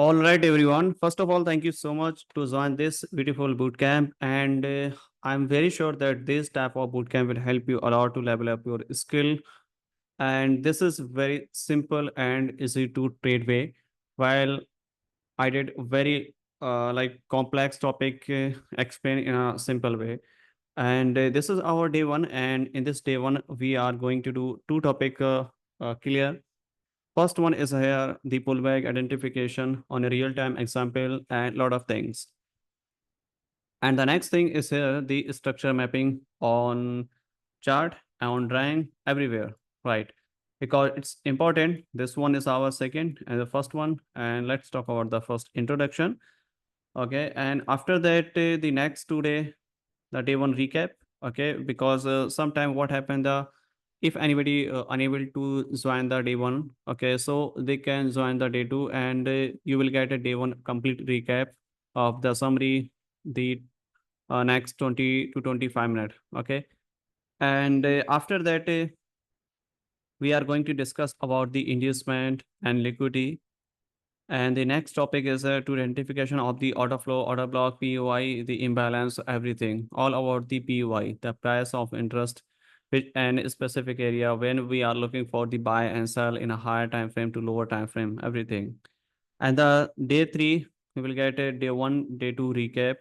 All right, everyone. First of all, thank you so much to join this beautiful bootcamp. And I'm very sure that this type of bootcamp will help you a lot to level up your skill. And this is very simple and easy to trade way. While I did very complex topic explain in a simple way. And this is our day one. And in this day one, we are going to do two topic clear. First one is here the pullback identification on a real-time example and lot of things. And the next thing is here the structure mapping on chart, on drawing, everywhere, right? Because it's important. This one is our second and the first one. And let's talk about the first introduction. Okay. And after that, the next 2 day, the day one recap. Okay. Because sometime what happened, if anybody unable to join the day one, okay, so they can join the day two and you will get a day one complete recap of the summary, the next 20 to 25 minutes. Okay. And after that, we are going to discuss about the inducement and liquidity. And the next topic is to identification of the order flow, order block, POI, the imbalance, everything, all about the POI, the price of interest, which and a specific area when we are looking for the buy and sell in a higher time frame to lower time frame, everything. And the day three, we will get a day one, day two recap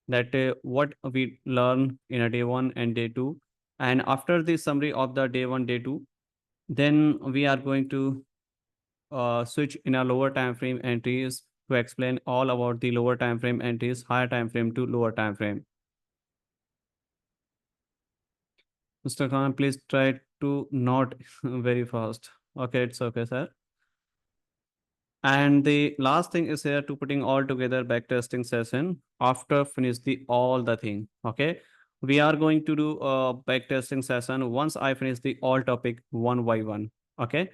that what we learn in a day one and day two. And after the summary of the day one, day two, then we are going to switch in a lower time frame entries to explain all about the lower time frame entries, higher time frame to lower time frame. Mr. Khan, please try to not very fast. Okay, it's okay, sir. And the last thing is here to putting all together backtesting session after finish the all the thing. Okay. We are going to do a backtesting session once I finish the all topic one by one. Okay.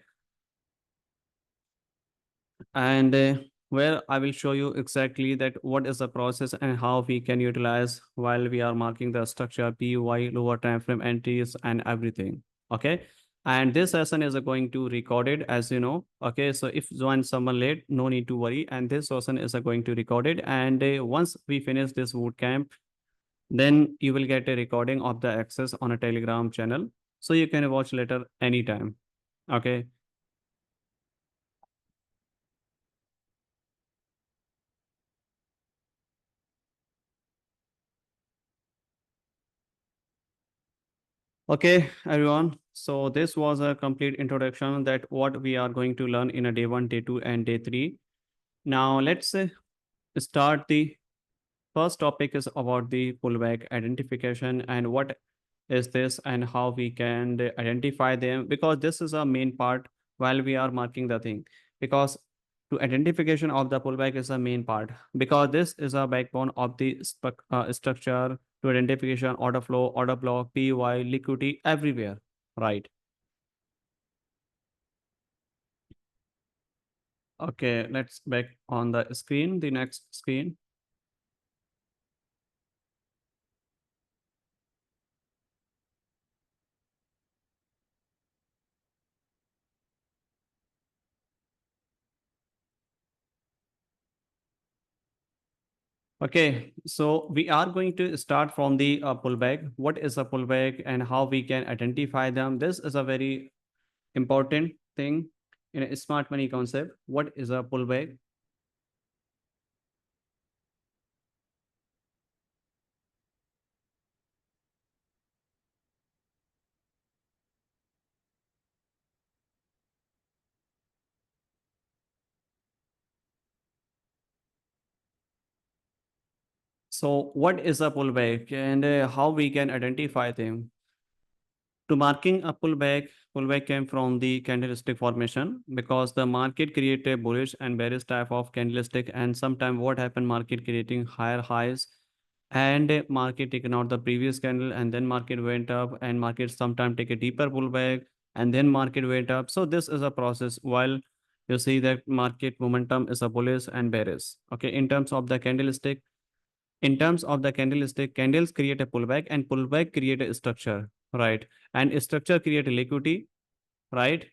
And where I will show you exactly that what is the process and how we can utilize while we are marking the structure, PY, lower time frame entries and everything. Okay. And this session is going to record it as you know. Okay. So if join someone late, no need to worry. And this session is going to record it. And once we finish this boot camp, then you will get a recording of the access on a Telegram channel. So you can watch later anytime. Okay. Okay, everyone. So this was a complete introduction that what we are going to learn in a day one, day two, and day three. Now let's start the first topic is about the pullback identification and what is this and how we can identify them because this is a main part while we are marking the thing because to identification of the pullback is a main part because this is a backbone of the structure to identification order flow order block py liquidity everywhere, right? Okay, let's back on the screen, the next screen. Okay, so we are going to start from the pullback. What is a pullback and how we can identify them? This is a very important thing in a smart money concept. What is a pullback? So what is a pullback and how we can identify them? To marking a pullback came from the candlestick formation because the market created bullish and bearish type of candlestick and sometime what happened market creating higher highs and market taken out the previous candle and then market went up and market sometime take a deeper pullback and then market went up. So this is a process while you see that market momentum is a bullish and bearish. Okay, in terms of the candlestick, candles create a pullback and pullback create a structure, right? And a structure create a liquidity, right?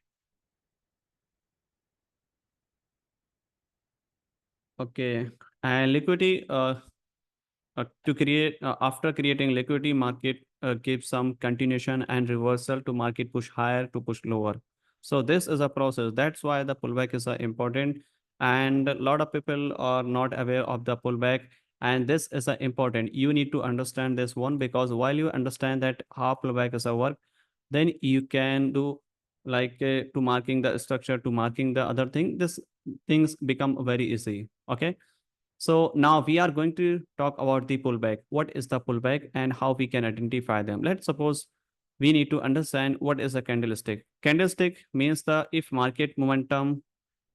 Okay. And liquidity, to create after creating liquidity, market gives some continuation and reversal to market push higher to push lower. So this is a process. That's why the pullback is important, and a lot of people are not aware of the pullback. And this is important. You need to understand this one, because while you understand that how pullback is a work, then you can do like to marking the structure, to marking the other thing. This things become very easy. Okay. So now we are going to talk about the pullback. What is the pullback and how we can identify them? Let's suppose we need to understand what is a candlestick. Candlestick means the if market momentum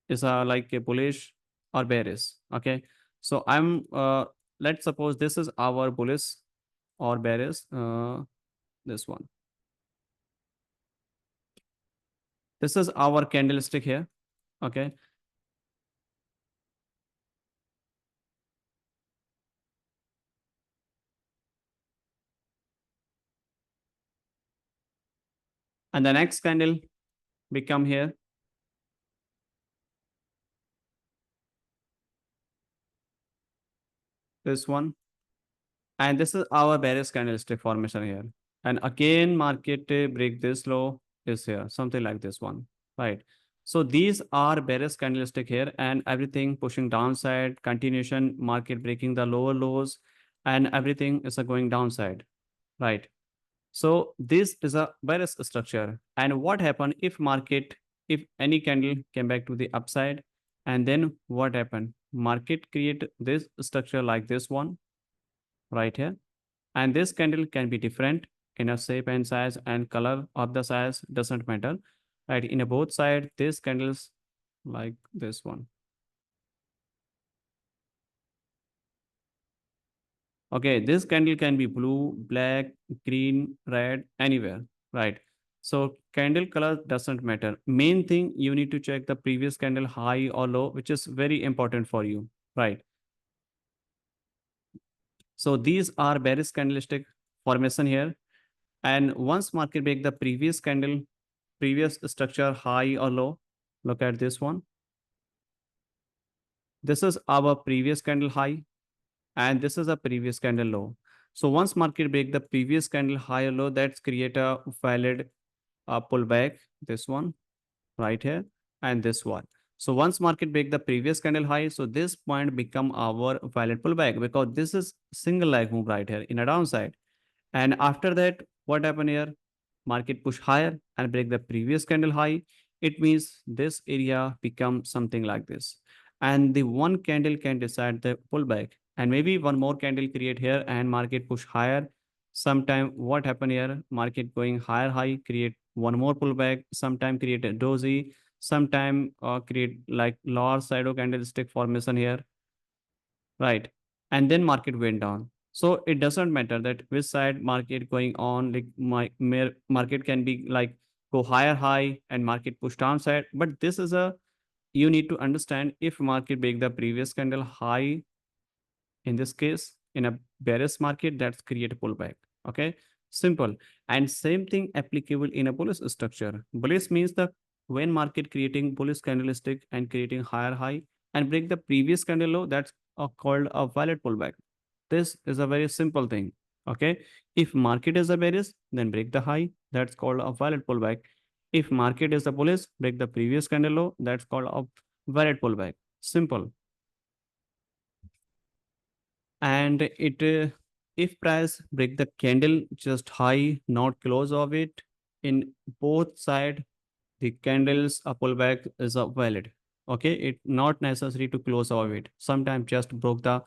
is like a bullish or bearish. Okay. So let's suppose this is our bullish or bearish. This one. This is our candlestick here. Okay. And the next candle become here. This one. And this is our bearish candlestick formation here. And again, market break this low is here, something like this one, right? So these are bearish candlestick here, and everything pushing downside, continuation, market breaking the lower lows, and everything is a going downside, right? So this is a bearish structure. And what happened if market, if any candle came back to the upside, and then what happened? Market create this structure like this one, right here. And this candle can be different in a shape and size, and color of the size doesn't matter, right? In a both side, these candles like this one. Okay, this candle can be blue, black, green, red, anywhere, right? So candle color doesn't matter. Main thing, you need to check the previous candle high or low, which is very important for you, right? So these are bearish candlestick formation here. And once market break the previous candle, previous structure high or low, look at this one. This is our previous candle high, and this is a previous candle low. So once market break the previous candle high or low, that's create a valid pullback. This one right here and this one. So once market break the previous candle high, so this point become our valid pullback, because this is single leg move right here in a downside. And after that, what happened here? Market push higher and break the previous candle high. It means this area become something like this. And the one candle can decide the pullback. And maybe one more candle create here and market push higher. Sometime what happen here? Market going higher high, create one more pullback. Sometime create a doji. Sometime create like large shadow candlestick formation here, right? And then market went down. So it doesn't matter that which side market going on, like market can be like go higher high and market push downside. But this is a, you need to understand, if market break the previous candle high, in this case in a bearish market, that's create a pullback. Okay, simple. And same thing applicable in a bullish structure. Bullish means the when market creating bullish candlestick and creating higher high and break the previous candle low, that's called a valid pullback. This is a very simple thing. Okay, if market is a bearish, then break the high, that's called a valid pullback. If market is a bullish, break the previous candle low, that's called a valid pullback. Simple. And it if price break the candle just high, not close of it, in both side, the candles a pullback is a valid. Okay, it not necessary to close of it, sometimes just broke the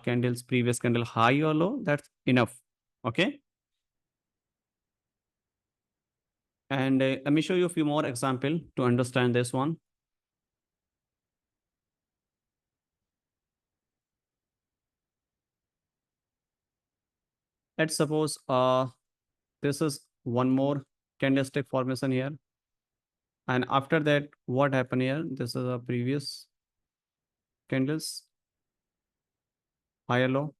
candles previous candle high or low, that's enough. Okay. And let me show you a few more example to understand this one. Let's suppose this is one more candlestick formation here. And after that, what happened here? This is a previous candles, higher low,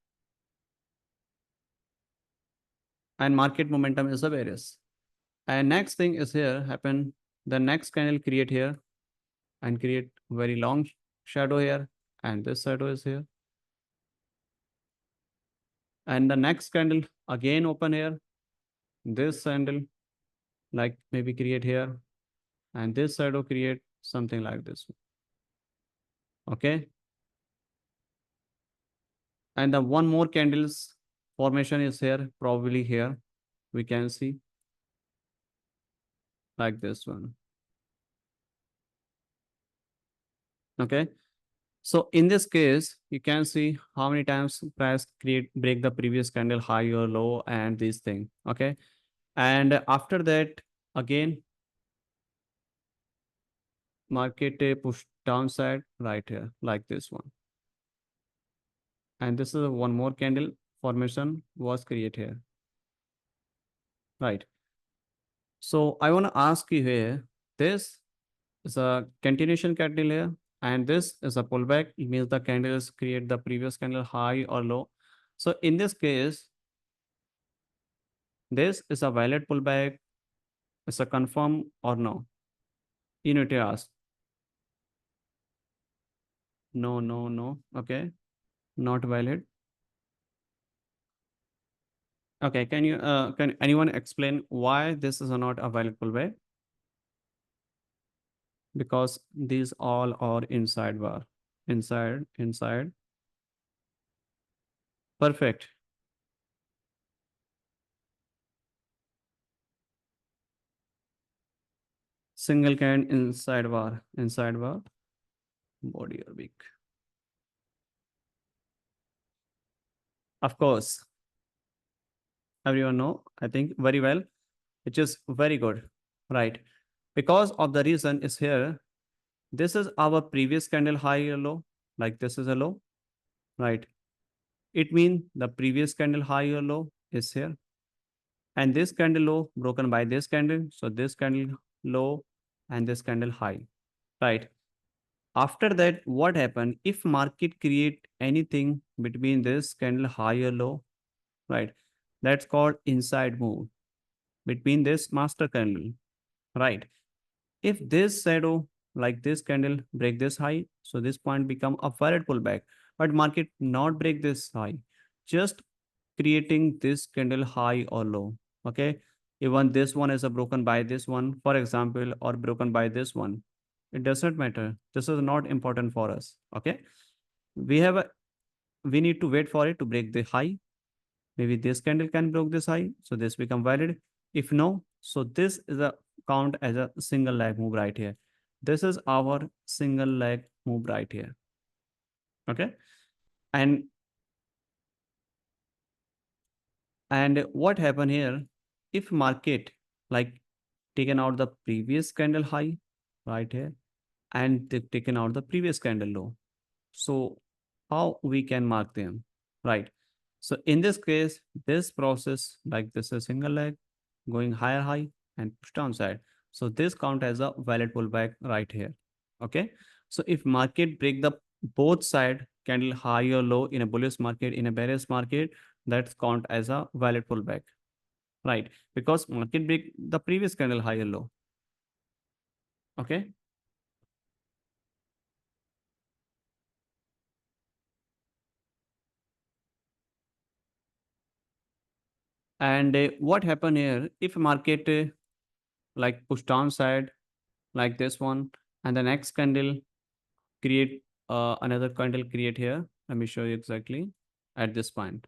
and market momentum is a bearish. And next thing is here happen, the next candle create here and create very long shadow here. and this shadow is here. And the next candle again open here. This candle like maybe create here, and this shadow create something like this. Okay. And the one more candles formation is here, probably here. We can see like this one. Okay. So in this case, you can see how many times price break the previous candle high or low and this thing. Okay. And after that, again, market push downside right here, like this one. And this is one more candle formation was created here. Right. So I want to ask you here, this is a continuation candle here, and this is a pullback. It means the candles create the previous candle high or low. So in this case, this is a valid pullback. It's a confirm or no. You need to ask. No, no, no. Okay. Not valid. Okay. Can anyone explain why this is not a valid pullback? Because these all are inside bar. Inside, inside. Perfect. Single can inside bar, body or weak. Of course, everyone know, I think very well, which is very good, right? Because of the reason is here, this is our previous candle high or low, like this is a low, right? It means the previous candle high or low is here. And this candle low broken by this candle. So this candle low and this candle high, right? After that, what happened? If market create anything between this candle high or low, right? That's called inside move between this master candle, right? If this shadow like this candle break this high, so this point become a valid pullback, but market not break this high, just creating this candle high or low. Okay. Even this one is a broken by this one, for example, or broken by this one. It does not matter. This is not important for us. Okay. We have a, we need to wait for it to break the high. Maybe this candle can break this high. So this become valid. If no, so this is a count as a single leg move right here. This is our single leg move right here. Okay. And what happened here? If market like taken out the previous candle high right here and they've taken out the previous candle low. So how we can mark them, right? So in this case, this process like this is single leg going higher high and push downside. So this count as a valid pullback right here. Okay. So if market break the both side candle high or low in a bullish market, in a bearish market, that's count as a valid pullback, right? Because market break the previous candle high or low. Okay. And what happen here if market like push downside like this one, and the next candle create another candle create here. Let me show you exactly at this point.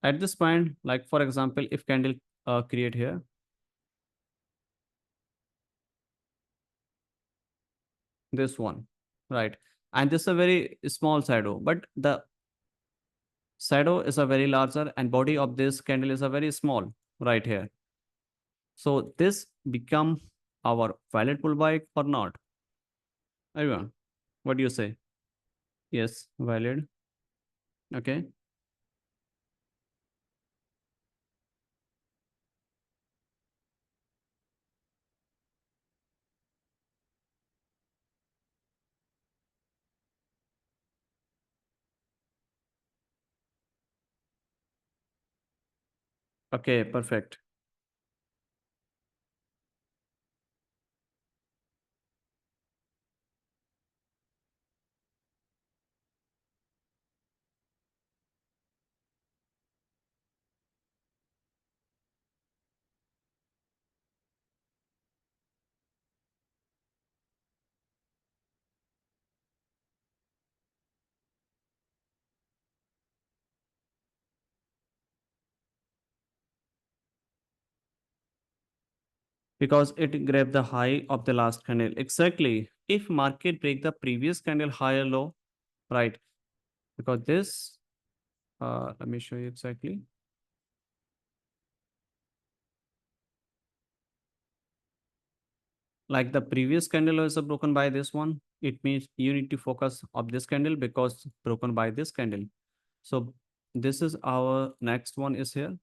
At this point, like for example, if candle create here, this one, right? And this is a very small shadow, but the shadow is a very larger and body of this candle is a very small right here. So this become our valid pullback or not? Everyone, what do you say? Yes, valid. Okay. Okay, perfect. because it grabbed the high of the last candle. Exactly. If market break the previous candle higher low, right? Because this, let me show you exactly. Like the previous candle is broken by this one, it means you need to focus of this candle because broken by this candle. So this is our next one is here,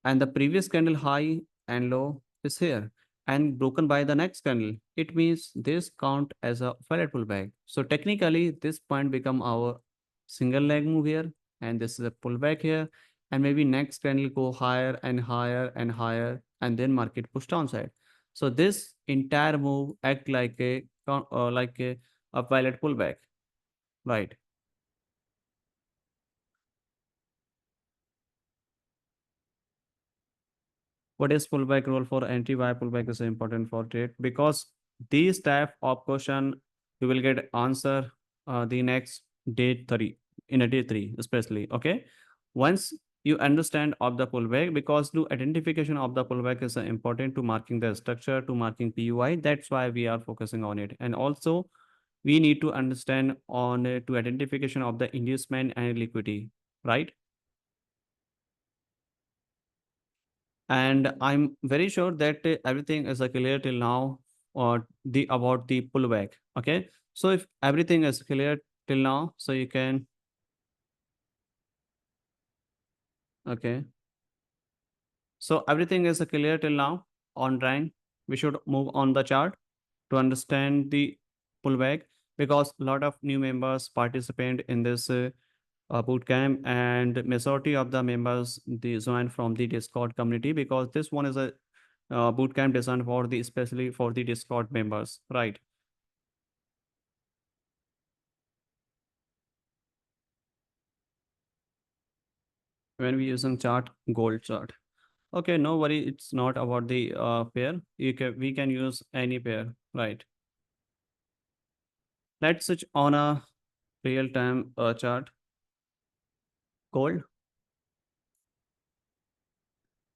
and the previous candle high and low is here and broken by the next candle. It means this count as a valid pullback. So technically this point become our single leg move here, and this is a pullback here, and maybe next candle go higher and higher and higher, and then market push downside. So this entire move act like a a valid pullback, right? What is pullback rule for anti why pullback is important for trade? Because these type of question you will get answer the next day 3 in a day 3 especially. Okay, once you understand of the pullback, because the identification of the pullback is important to marking the structure, to marking PUI. That's why we are focusing on it. And also we need to understand on to identification of the inducement and liquidity, right? And I'm very sure that everything is clear till now, or the about the pullback. Okay, so if everything is clear till now, so you can, okay, so everything is clear till now on rank. We should move on the chart to understand the pullback, because a lot of new members participate in this boot camp, and majority of the members they join from the Discord community, because this one is a boot camp designed for the especially for the Discord members, right? When we using chart, gold chart. Okay, no worry, it's not about the pair. We can use any pair, right? Let's switch on a real time chart, gold,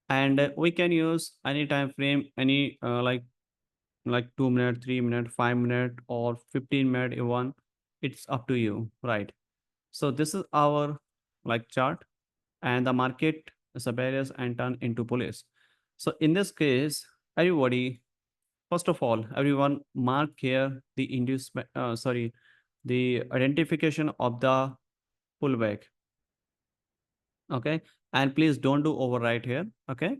and we can use any time frame, any like 2 minute, 3 minute, 5 minute, or 15 minute even. It's up to you, right? So this is our like chart, and the market is a barriers and turn into police. So in this case, everybody, first of all, everyone mark here the inducement, the identification of the pullback. Okay. And please don't do overwrite here. Okay.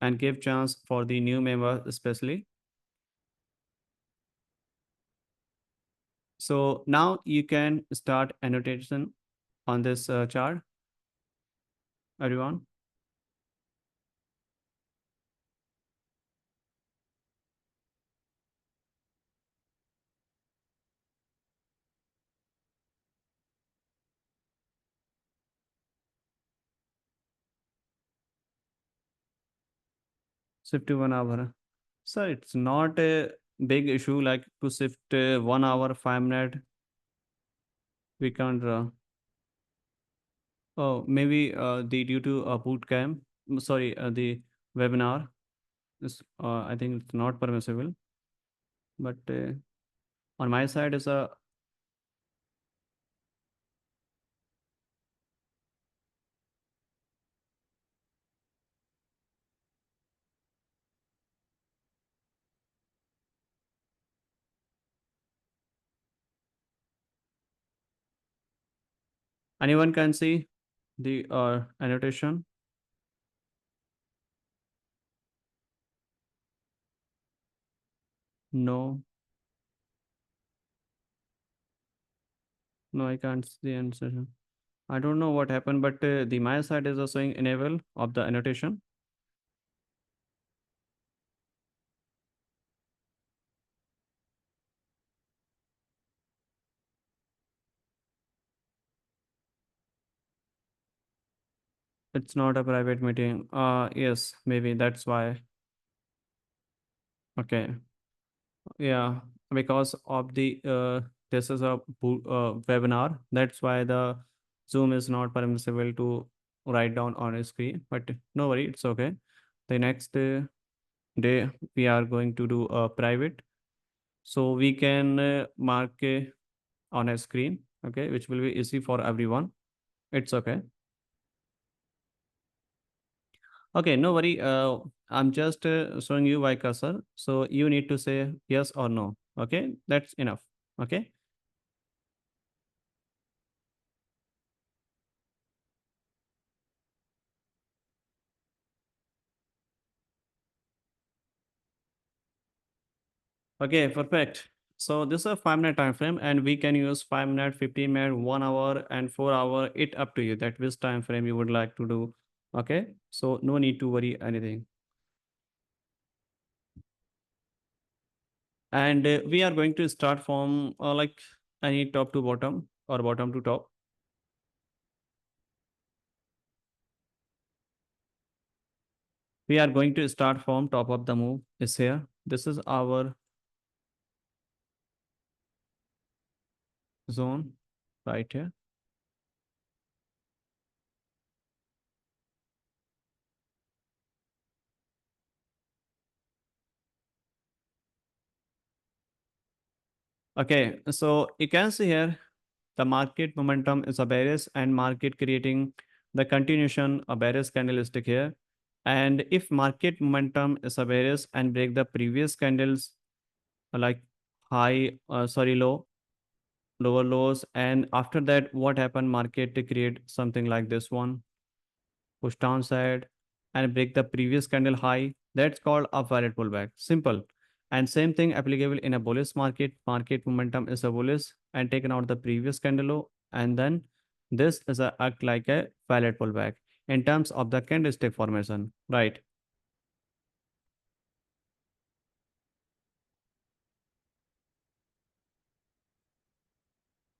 And give chance for the new member, especially. So now you can start annotation on this chart, everyone. 51 hour. So it's not a big issue like to shift 1 hour, 5 minute. We can't. Oh, maybe the due to a boot camp. Sorry, the webinar is. I think it's not permissible. But on my side is a. Anyone can see the annotation. No, no, I can't see the annotation. I don't know what happened, but the my side is also showing enable of the annotation. It's not a private meeting. Yes, maybe that's why. Okay. Yeah, because of the this is a webinar. That's why the Zoom is not permissible to write down on a screen, but no worry, it's okay. The next day we are going to do a private, so we can mark on a screen, okay, which will be easy for everyone. It's okay. Okay, no worry. I'm just showing you by cursor, so you need to say yes or no. Okay, that's enough. Okay. Okay, perfect. So this is a 5 minute time frame, and we can use 5 minute, 15 minute, 1 hour, and 4 hour. It up to you that which time frame you would like to do. Okay, so no need to worry anything. And we are going to start from like any top to bottom or bottom to top. We are going to start from top of the move is here. This is our zone right here. Okay, so you can see here the market momentum is a bearish and market creating the continuation a bearish candlestick here. And if market momentum is a bearish and break the previous candles like high, sorry, low, lower lows, and after that, what happened? Market to create something like this one, push downside and break the previous candle high. That's called a valid pullback. Simple. And same thing applicable in a bullish market. Market momentum is a bullish and taken out the previous candle low. And then this is a act like a valid pullback in terms of the candlestick formation, right?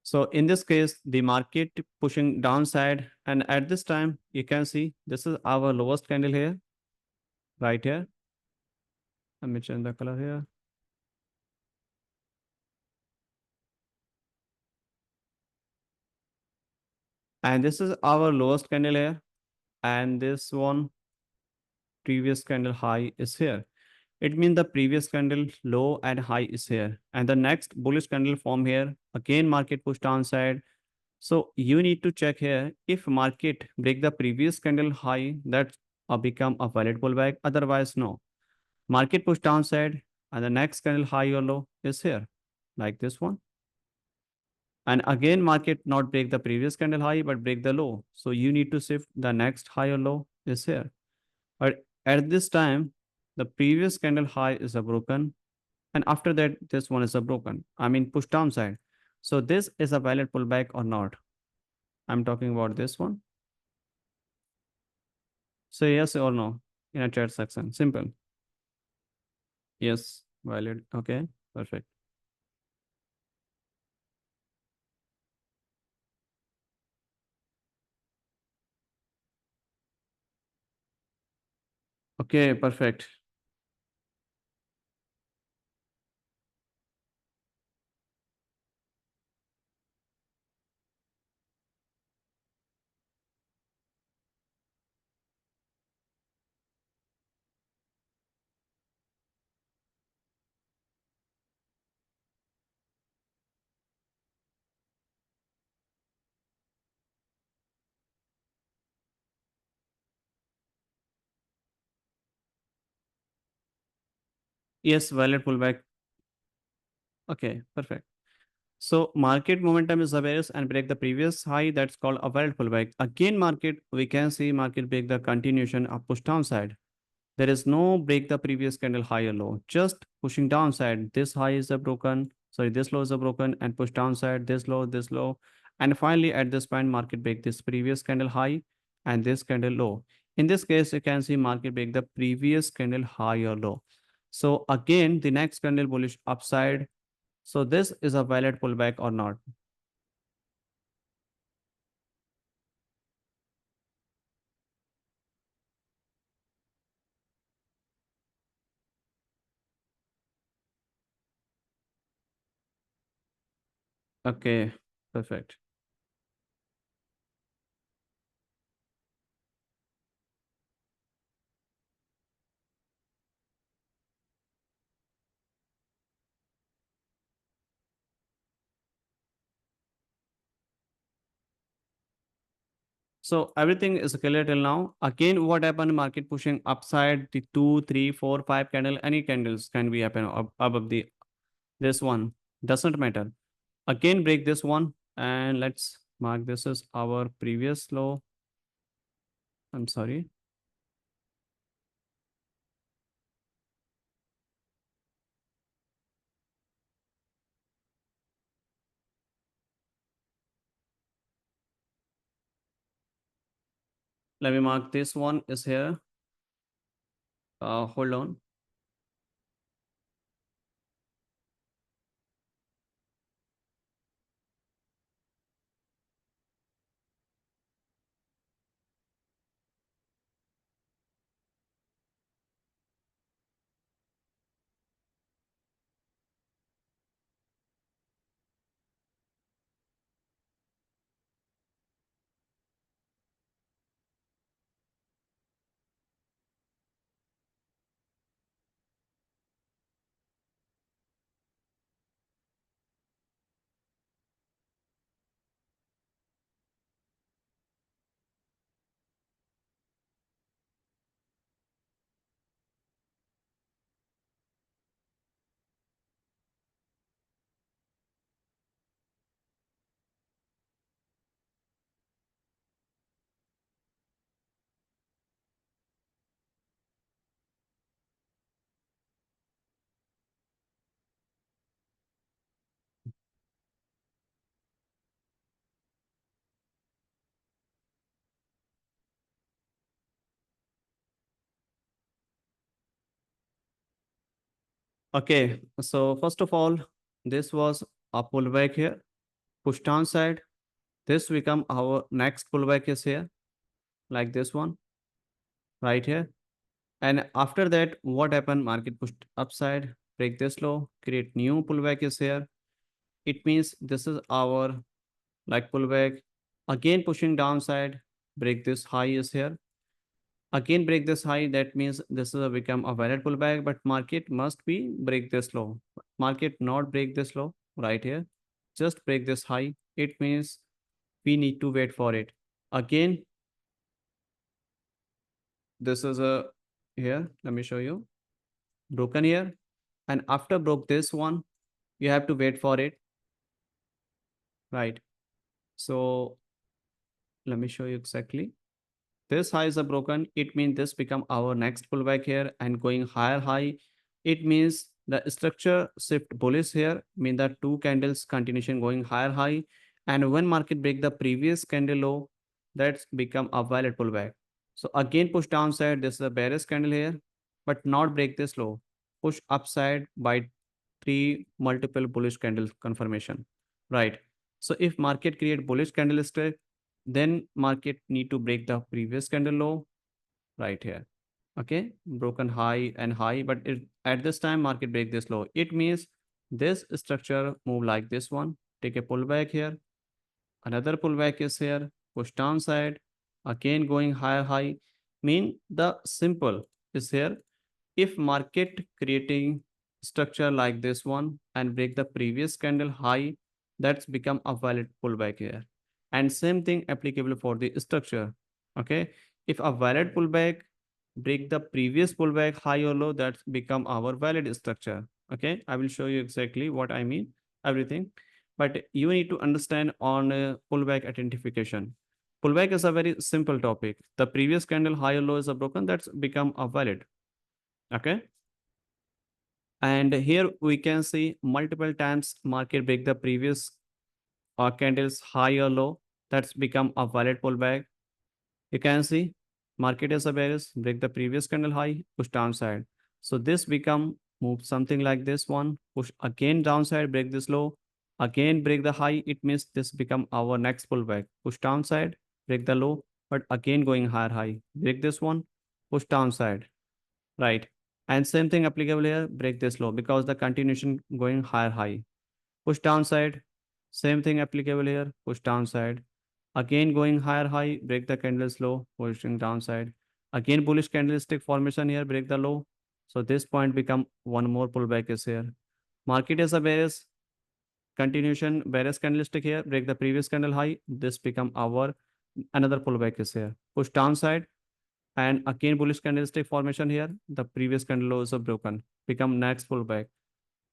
So in this case, the market pushing downside, and at this time, you can see this is our lowest candle here, right here. Let me change the color here. And this is our lowest candle here. And this one previous candle high is here. It means the previous candle low and high is here. And the next bullish candle form here. Again, market push downside. So you need to check here if market break the previous candle high, that become a valid pullback. Otherwise, no. Market push downside and the next candle high or low is here, like this one. And again, market not break the previous candle high, but break the low. So you need to shift the next high or low is here. But at this time, the previous candle high is a broken, and after that, this one is a broken. I mean, push downside. So this is a valid pullback or not? I'm talking about this one. Say yes or no in a chat section. Simple. Yes, valid. Okay, perfect. Okay, perfect. Yes, valid pullback. Okay, perfect. So market momentum is bearish and break the previous high. That's called a valid pullback. Again, market we can see market break the continuation of push downside. There is no break the previous candle high or low, just pushing downside. This high is a broken, sorry, this low is a broken and push downside, this low, this low. And finally, at this point, market break this previous candle high and this candle low. In this case, you can see market break the previous candle high or low. So again, the next candle bullish upside. So this is a valid pullback or not? Okay, perfect. So everything is clear till now. Again, what happened? Market pushing upside the 2, 3, 4, 5 candle. Any candles can be happen above the this one. Doesn't matter. Again, break this one and let's mark this as our previous low. I'm sorry. Let me mark this one is here. Hold on. Okay. So first of all, this was a pullback here. Push down side. This become our next pullback is here, like this one right here. And after that, what happened? Market pushed upside, break this low, create new pullback is here. It means this is our like pullback. Again, pushing downside, break this high is here. Again, break this high. That means this is a become a valid pullback, but market must be break this low. Market not break this low right here. Just break this high. It means we need to wait for it. Again, this is a here. Let me show you. Broken here. And after broke this one, you have to wait for it. Right. So let me show you exactly. This high is a broken. It means this become our next pullback here and going higher high. It means the structure shift bullish here, mean that two candles continuation going higher high. And when market break the previous candle low, that's become a valid pullback. So again push downside. This is a bearish candle here, but not break this low. Push upside by three multiple bullish candle confirmation. Right. So if market create bullish candlestick, then market need to break the previous candle low right here. Okay, broken high and high, but at this time market break this low. It means this structure move like this one, take a pullback here, another pullback is here, push downside, again going higher high. Mean the simple is here. If market creating structure like this one and break the previous candle high, that's become a valid pullback here. And same thing applicable for the structure. Okay. If a valid pullback break the previous pullback high or low, that's become our valid structure. Okay. I will show you exactly what I mean, everything. But you need to understand on pullback identification. Pullback is a very simple topic. The previous candle high or low is a broken, that's become a valid. Okay. And here we can see multiple times market break the previous candles high or low. That's become a valid pullback. You can see market is a bearish, break the previous candle high, push downside. So this become move something like this one, push again downside, break this low, again break the high. It means this become our next pullback. Push downside, break the low, but again going higher high. Break this one, push downside. Right. And same thing applicable here, break this low because the continuation going higher high. Push downside, same thing applicable here, push downside. Again going higher high, break the candles low, pushing downside. Again bullish candlestick formation here, break the low. So this point become one more pullback is here. Market is a bearish, continuation bearish candlestick here, break the previous candle high. This become our another pullback is here. Push downside and again bullish candlestick formation here. The previous candle low is broken. Become next pullback.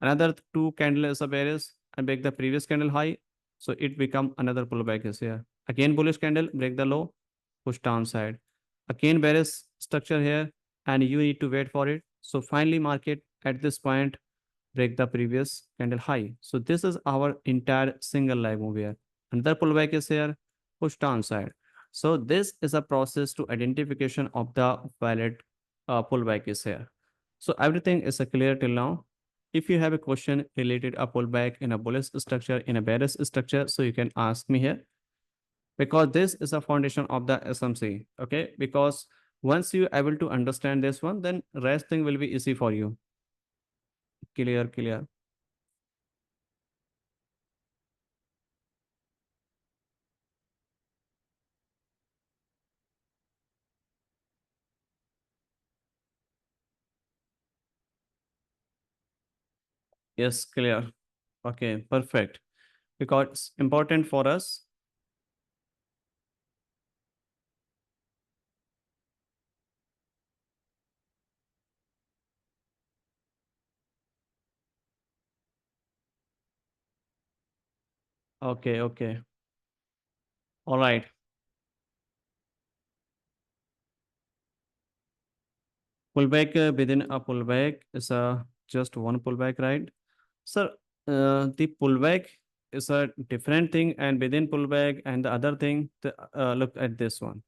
Another two candle is a bearish and break the previous candle high. So it become another pullback is here. Again bullish candle, break the low, push downside. Again bearish structure here and you need to wait for it. So finally market at this point break the previous candle high. So this is our entire single leg move here. Another pullback is here, push downside. So this is a process to identification of the valid pullback is here. So everything is clear till now. If you have a question related a pullback in a bullish structure, in a bearish structure, so you can ask me here because this is a foundation of the SMC. Okay, because once you able to understand this one, then rest thing will be easy for you. Clear, clear. Yes, clear. Okay, perfect. Because it's important for us. Okay, okay. All right. Pullback within a pullback is a just one pullback, right? Sir, the pullback is a different thing, and within pullback and the other thing, look at this one.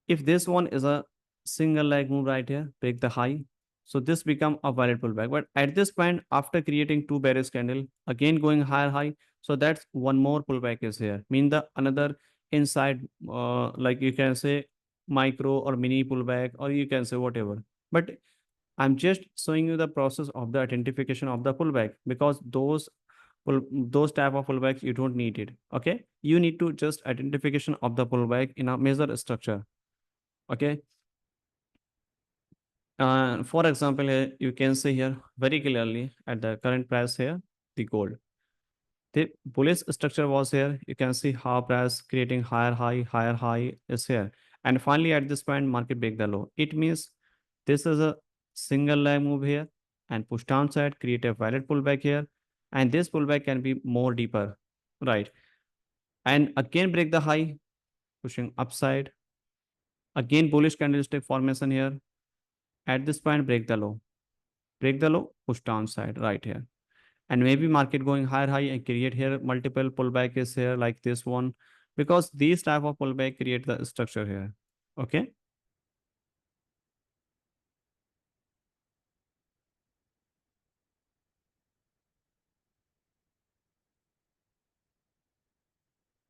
If this one is a single leg move right here, break the high. So this become a valid pullback. But at this point, after creating two bearish candle, again going higher high. So that's one more pullback is here. Mean the another inside, like you can say micro or mini pullback, or you can say whatever. But I'm just showing you the process of the identification of the pullback because those type of pullbacks you don't need it. Okay, you need to just identification of the pullback in a measure structure. Okay, for example, here you can see here very clearly at the current price here, the gold. The bullish structure was here. You can see how price creating higher high is here. And finally, at this point, market break the low. It means this is a single leg move here and push downside, create a valid pullback here. And this pullback can be more deeper, right? And again, break the high, pushing upside. Again, bullish candlestick formation here. At this point, break the low, push downside right here. And maybe market going higher and create here multiple pullback is here like this one because these type of pullback create the structure here. Okay.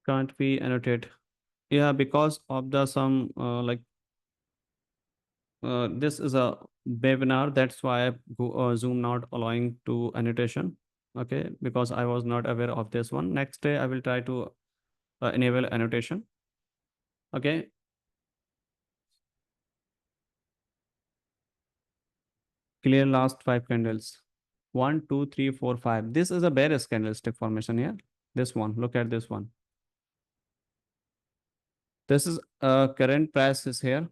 Can't be annotate. Yeah, because of the some this is a webinar. That's why I Zoom not allowing to annotation. Okay, because I was not aware of this one. Next day I will try to enable annotation. Okay. Clear last five candles. One, two, three, four, five. This is a bearish candlestick formation here. This one. Look at this one. This is current price is here.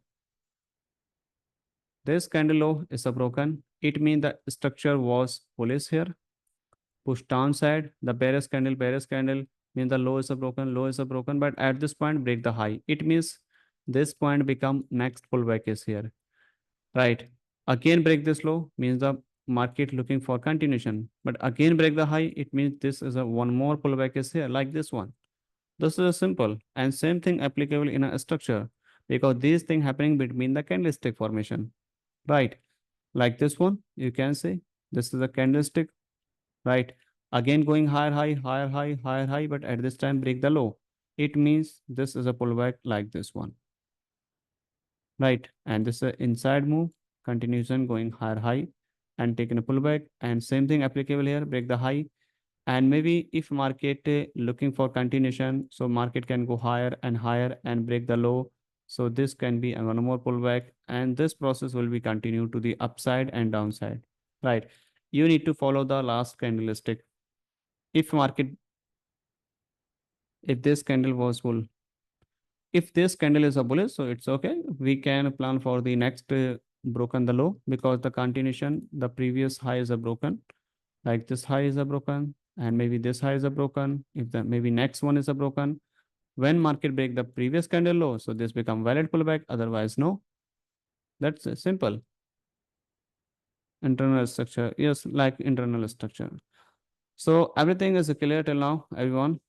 This candle low is a broken. It means the structure was bullish here. Push downside. The bearish candle means the low is a broken. But at this point, break the high. It means this point become next pullback is here. Right. Again break this low means the market looking for continuation. But again break the high, it means this is a one more pullback is here like this one. This is a simple and same thing applicable in a structure because these thing happening between the candlestick formation. Right. Like this one, you can say this is a candlestick. Right. Again going higher high, but at this time break the low. It means this is a pullback like this one. Right. And this is an inside move, continuation going higher high and taking a pullback. And same thing applicable here, break the high. And maybe if market looking for continuation, so market can go higher and break the low. So this can be one more pullback. And this process will be continued to the upside and downside. Right. You need to follow the last candlestick. If market, if this candle was full, If this candle is a bullish, so it's okay. We can plan for the next broken the low, because the continuation, the previous high is a broken, like this high is a broken, and maybe this high is a broken. If the maybe next one is a broken, when market break the previous candle low, so this become valid pullback, otherwise no. That's simple. Internal structure, yes, like internal structure. So everything is clear till now, everyone.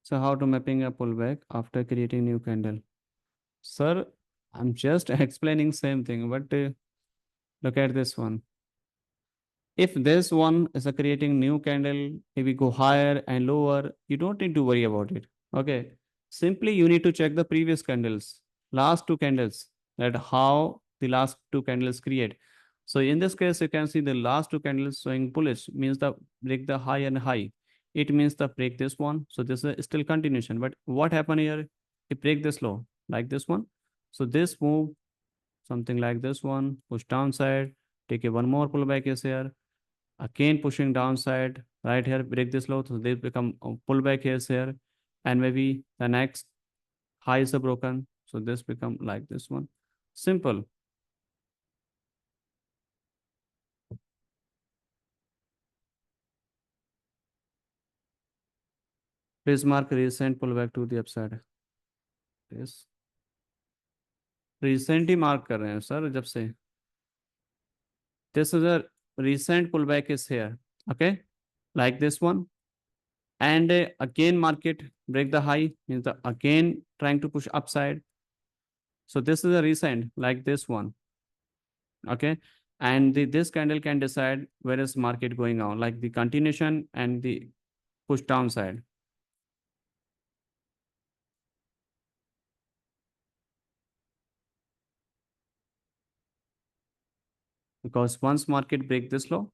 So how to mapping a pullback after creating new candle? Sir, I'm just explaining same thing, but look at this one. If this one is a creating new candle, if we go higher and lower, you don't need to worry about it. Okay. Simply you need to check the previous candles, last two candles, that how the last two candles create. So in this case, you can see the last two candles showing bullish, means the break the high and high. It means the break this one. So this is still continuation. But what happened here? It break this low, like this one. So this move, something like this one, push downside, take a one more pullback is here, again pushing downside right here, break this low, so they become a pullback here, and maybe the next highs are broken, so this become like this one. Simple. Please mark recent pullback to the upside. Yes, recent he mark कर रहे हैं sir जब से. This is a recent pullback is here. Okay, like this one, and again market break the high, means the again trying to push upside. So this is a recent like this one. Okay, and this candle can decide where is market going on, like the continuation and the push downside. Because once market break this low,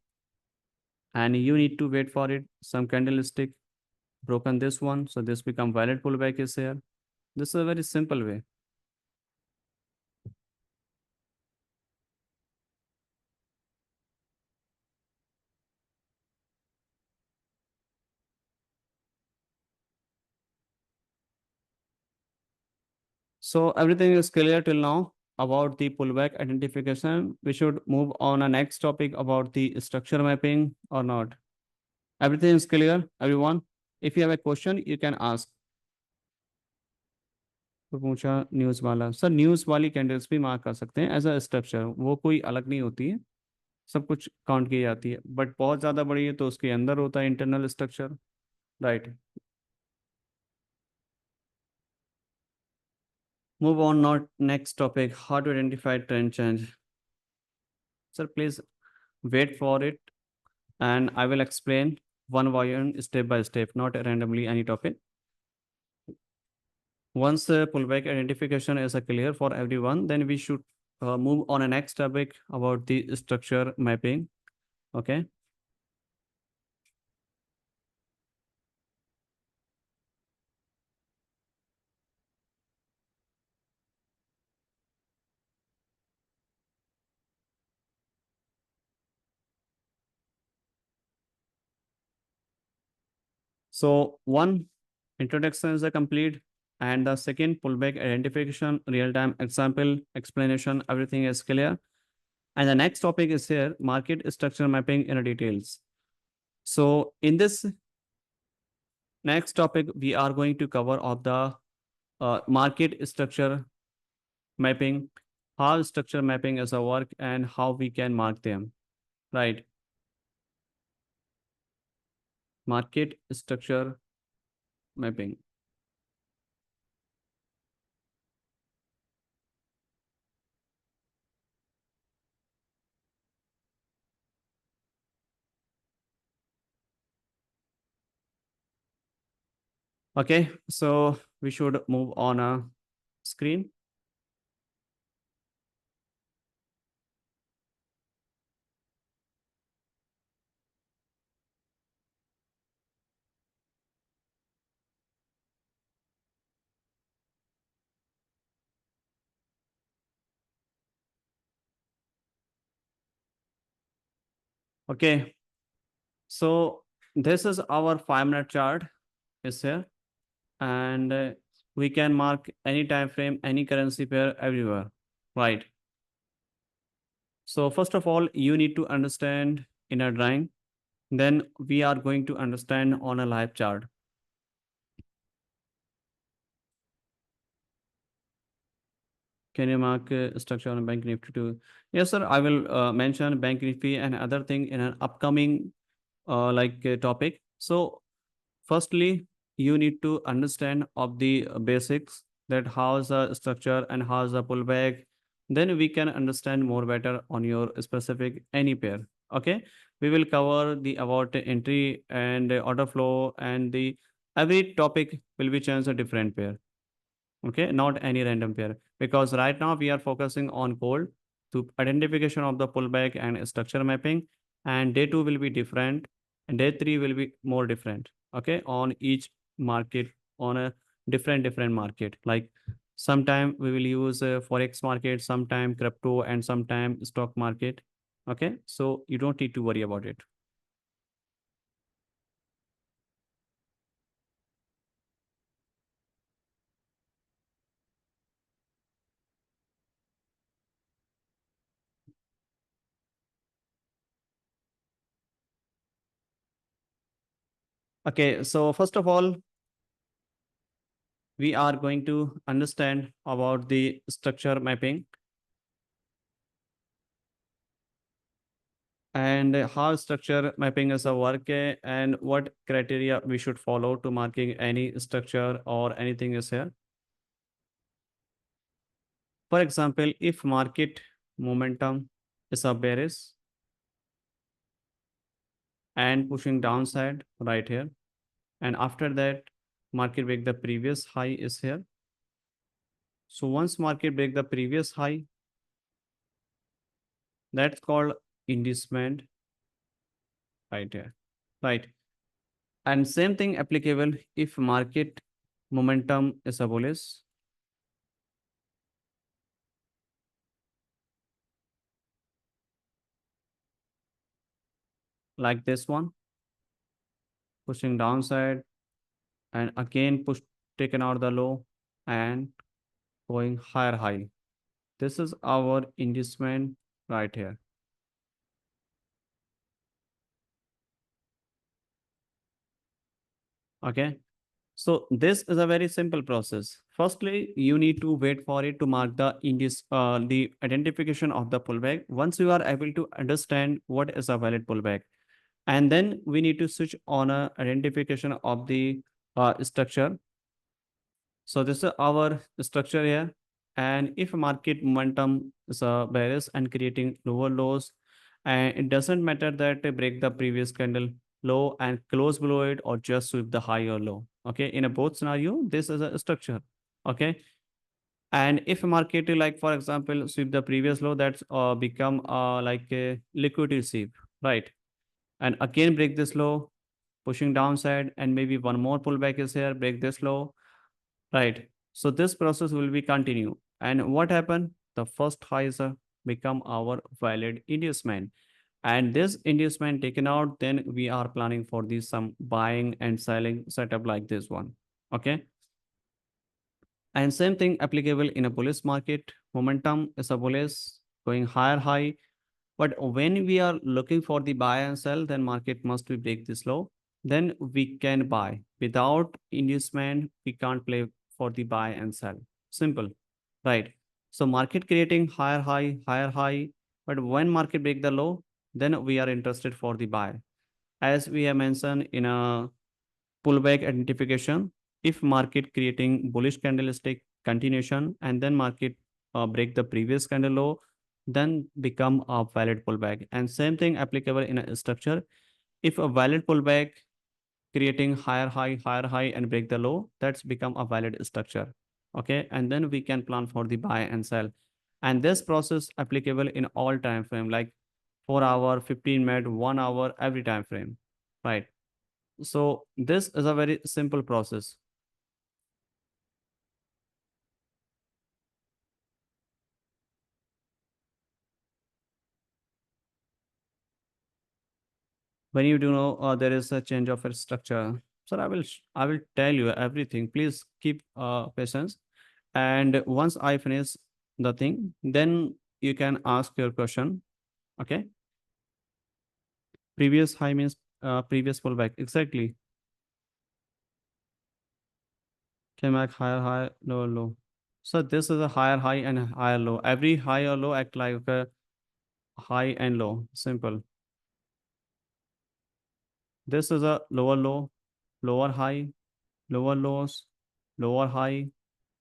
and you need to wait for it, some candlestick broken this one, so this become valid pullback is here. This is a very simple way. So everything is clear till now about the pullback identification. We should move on a next topic about the structure mapping or not. Everything is clear, everyone? If you have a question, you can ask. तो पूछा news वाला, sir news वाली candles भी mark कर सकते हैं as a structure, वो कोई अलग नहीं होती है, सब कुछ काउंट की जाती है, बट बहुत ज़्यादा बड़ी है तो उसके अंदर होता है internal structure. Right. Move on not next topic, how to identify trend change. Sir please wait for it, and I will explain one by one, step by step, not randomly any topic. Once pullback identification is clear for everyone, then we should move on a next topic about the structure mapping. Okay. So one introduction is a complete, and the second pullback identification, real-time example, explanation, everything is clear. And the next topic is here, market structure mapping in details. So in this next topic, we are going to cover of the market structure mapping, how structure mapping is a work and how we can mark them, right? Market structure mapping. Okay, so we should move on a screen. Okay, So this is our 5 minute chart is here, and we can mark any time frame, any currency pair everywhere, right? So first of all, you need to understand in a drawing. Then we are going to understand on a live chart. Can you mark structure on Bank Nifty too? Yes, sir. I will mention Bank Nifty and other thing in an upcoming topic. So firstly, you need to understand of the basics, that how's the structure and how's the pullback. Then we can understand more better on your specific any pair. Okay, we will cover the about entry and order flow, and the every topic will be changed a different pair. Okay, not any random pair, because right now we are focusing on gold to identification of the pullback and structure mapping, and day two will be different, and day three will be more different. Okay, on each market, on a different market, like sometime we will use forex market, sometime crypto, and sometime stock market. Okay, so you don't need to worry about it. Okay, so first of all, we are going to understand about the structure mapping and how structure mapping is a work, and what criteria we should follow to marking any structure or anything is here. For example, if market momentum is a bearish and pushing downside right here, and after that market break the previous high is here. So once market break the previous high, that's called inducement right here, right? And same thing applicable if market momentum is a bullish, like this one, pushing downside, and again push, taken out the low and going higher high. This is our inducement right here. Okay. So this is a very simple process. Firstly, you need to wait for it to mark the identification of the pullback. Once you are able to understand what is a valid pullback, and then we need to switch on a identification of the structure. So this is our structure here. And if market momentum is bearish and creating lower lows, and it doesn't matter that they break the previous candle low and close below it, or just sweep the high or low. Okay, in a both scenario, this is a structure. Okay, and if market like for example sweep the previous low, that's become like a liquidity sweep, right? And again break this low, pushing downside, and maybe one more pullback is here, break this low. Right. So this process will be continue. And what happened? The first high is become our valid inducement. And this inducement taken out, then we are planning for this some buying and selling setup like this one. Okay. And same thing applicable in a bullish market. Momentum is a bullish going higher high. But when we are looking for the buy and sell, then market must be break this low. Then we can buy. Without inducement, we can't play for the buy and sell. Simple, right? So market creating higher high. But when market break the low, then we are interested for the buy. As we have mentioned in a pullback identification, if market creating bullish candlestick continuation, and then market break the previous candle low, then become a valid pullback. And same thing applicable in a structure. If a valid pullback creating higher high and break the low, that's become a valid structure. Okay, and then we can plan for the buy and sell. And this process applicable in all time frame, like 4 hour, 15 minute, 1 hour, every time frame, right? So this is a very simple process. When you do know there is a change of a structure. Sir, I will tell you everything. Please keep patience. And once I finish the thing, then you can ask your question. Okay. Previous high means previous pullback. Exactly. Came back higher high, lower low. So this is a higher high and a higher low. Every high or low act like a high and low. Simple. This is a lower low, lower high, lower lows, lower high,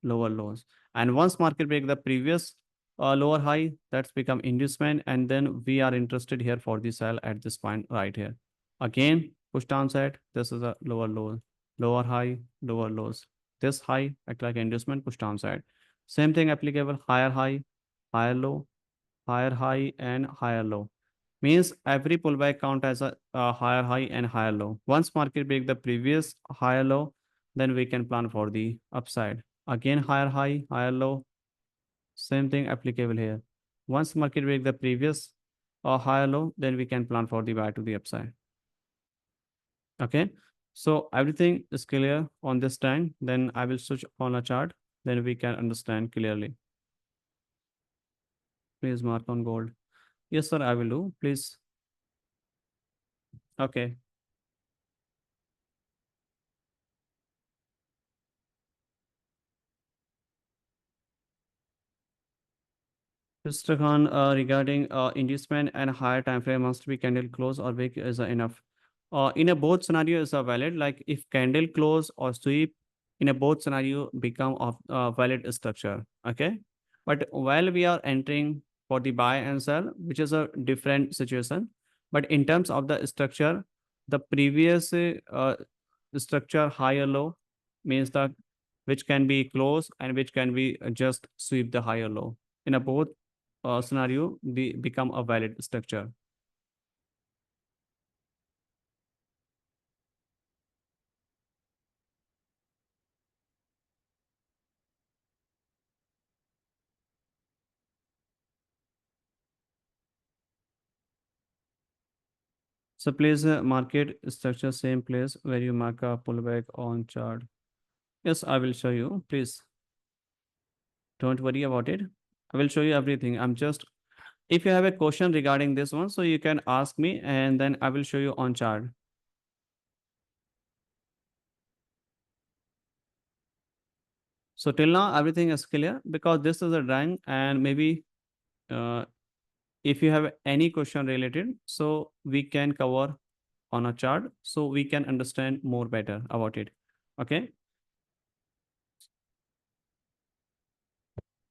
lower lows. And once market break the previous lower high, that's become inducement. And then we are interested here for the sell at this point right here. Again, push down set. This is a lower low, lower high, lower lows. This high act like inducement, push down side. Same thing applicable, higher high, higher low, higher high, and higher low. Means every pullback count as a higher high and higher low. Once market break the previous higher low, then we can plan for the upside. Again, higher high, higher low. Same thing applicable here. Once market break the previous higher low, then we can plan for the buy to the upside. Okay. So everything is clear on this time. Then I will switch on a chart. Then we can understand clearly. Please mark on gold. Yes, sir, I will do. Please. Okay. Mr. Khan, regarding inducement and higher time frame must be candle close or wick is enough. In a both scenario is valid. Like if candle close or sweep, in a both scenario become of valid structure. Okay, but while we are entering for the buy and sell, which is a different situation. But in terms of the structure, the previous structure higher low means that which can be close and which can be just sweep the higher low. In a both scenario, they become a valid structure. So please market structure same place where you mark a pullback on chart. Yes, I will show you. Please don't worry about it. I will show you everything. I'm just if you have a question regarding this one, so you can ask me and then I will show you on chart. So till now everything is clear because this is a drawing and maybe uh, if you have any question related, so we can cover on a chart so we can understand more better about it. Okay.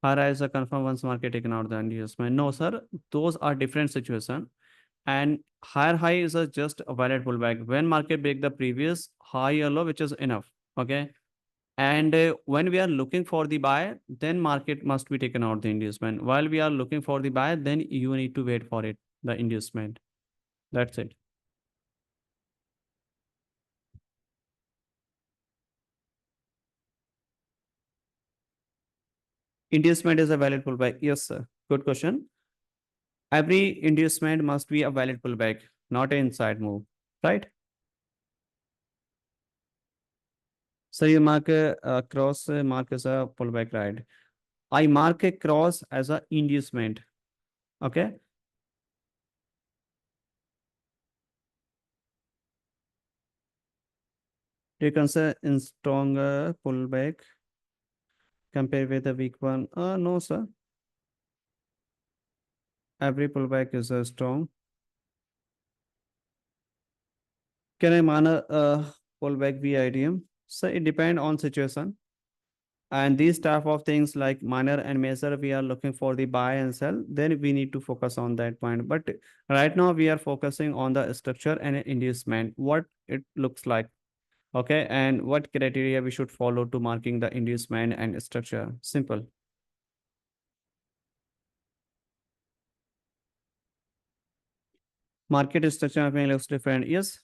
Higher is a confirm once market taken out the adjustment. No, sir, those are different situation. And higher high is a just a valid pullback. When market break the previous high or low, which is enough. Okay. And when we are looking for the buy, then market must be taken out the inducement. While we are looking for the buy, then you need to wait for it, the inducement. That's it. Inducement is a valid pullback. Yes, sir. Good question. Every inducement must be a valid pullback, not an inside move, right? So you mark a cross mark as a pullback, right? I mark a cross as a inducement. Okay. You can say in stronger pullback compared with the weak one. No, sir. Every pullback is a strong. Can I manner pullback be IDM? So it depend on situation. And these type of things like minor and major, we are looking for the buy and sell, then we need to focus on that point. But right now we are focusing on the structure and inducement, what it looks like. Okay, and what criteria we should follow to marking the inducement and structure. Simple. Market structure may looks different. Yes,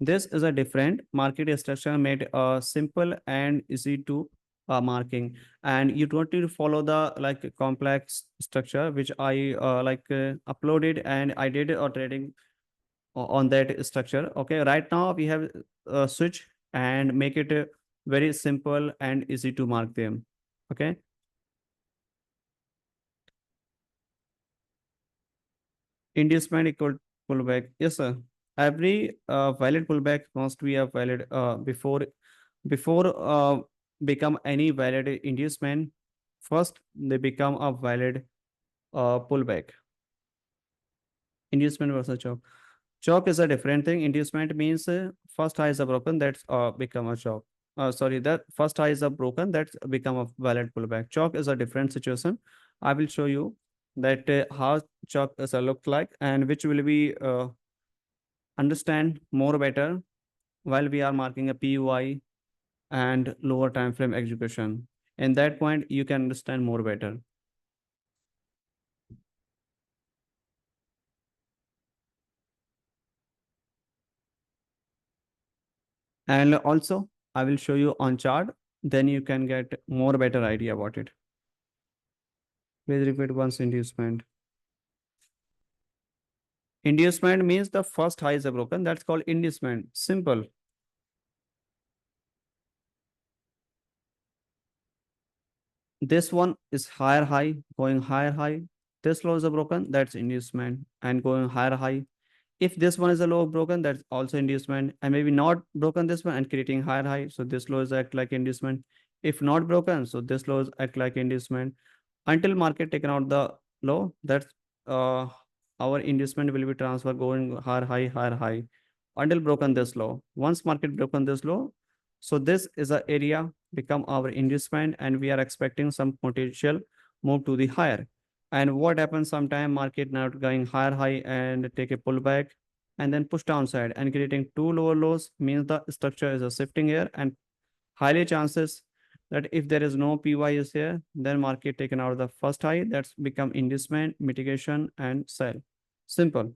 this is a different market structure made simple and easy to marking, and you don't need to follow the like complex structure which I uploaded and I did a trading on that structure. Okay, right now we have a switch and make it very simple and easy to mark them. Okay, inducement equal pullback. Yes, sir. Every valid pullback must be a valid before become any valid inducement. First, they become a valid pullback. Inducement versus chalk. Chalk is a different thing. Inducement means first high is a broken, that's become a chalk. Sorry, that first high is a broken, that's become a valid pullback. Chalk is a different situation. I will show you that how chalk is a look like, and which will be understand more better while we are marking a PUI and lower time frame execution. In that point, you can understand more better. And also, I will show you on chart, then you can get more better idea about it. Please repeat once inducement. Inducement means the first high is broken. That's called inducement. Simple. This one is higher high, going higher high. This low is broken. That's inducement. And going higher high. If this one is a low broken, that's also inducement. And maybe not broken this one and creating higher high. So this low is act like inducement. If not broken, so this low is act like inducement. Until market taken out the low, that's uh, our inducement will be transfer going higher high until broken this low. Once market broken this low, so this is a area become our inducement, and we are expecting some potential move to the higher. And what happens sometime market now going higher high and take a pullback and then push downside and creating two lower lows means the structure is a shifting here, and highly chances that if there is no PY is here, then market taken out the first high, that's become inducement, mitigation, and sell. Simple.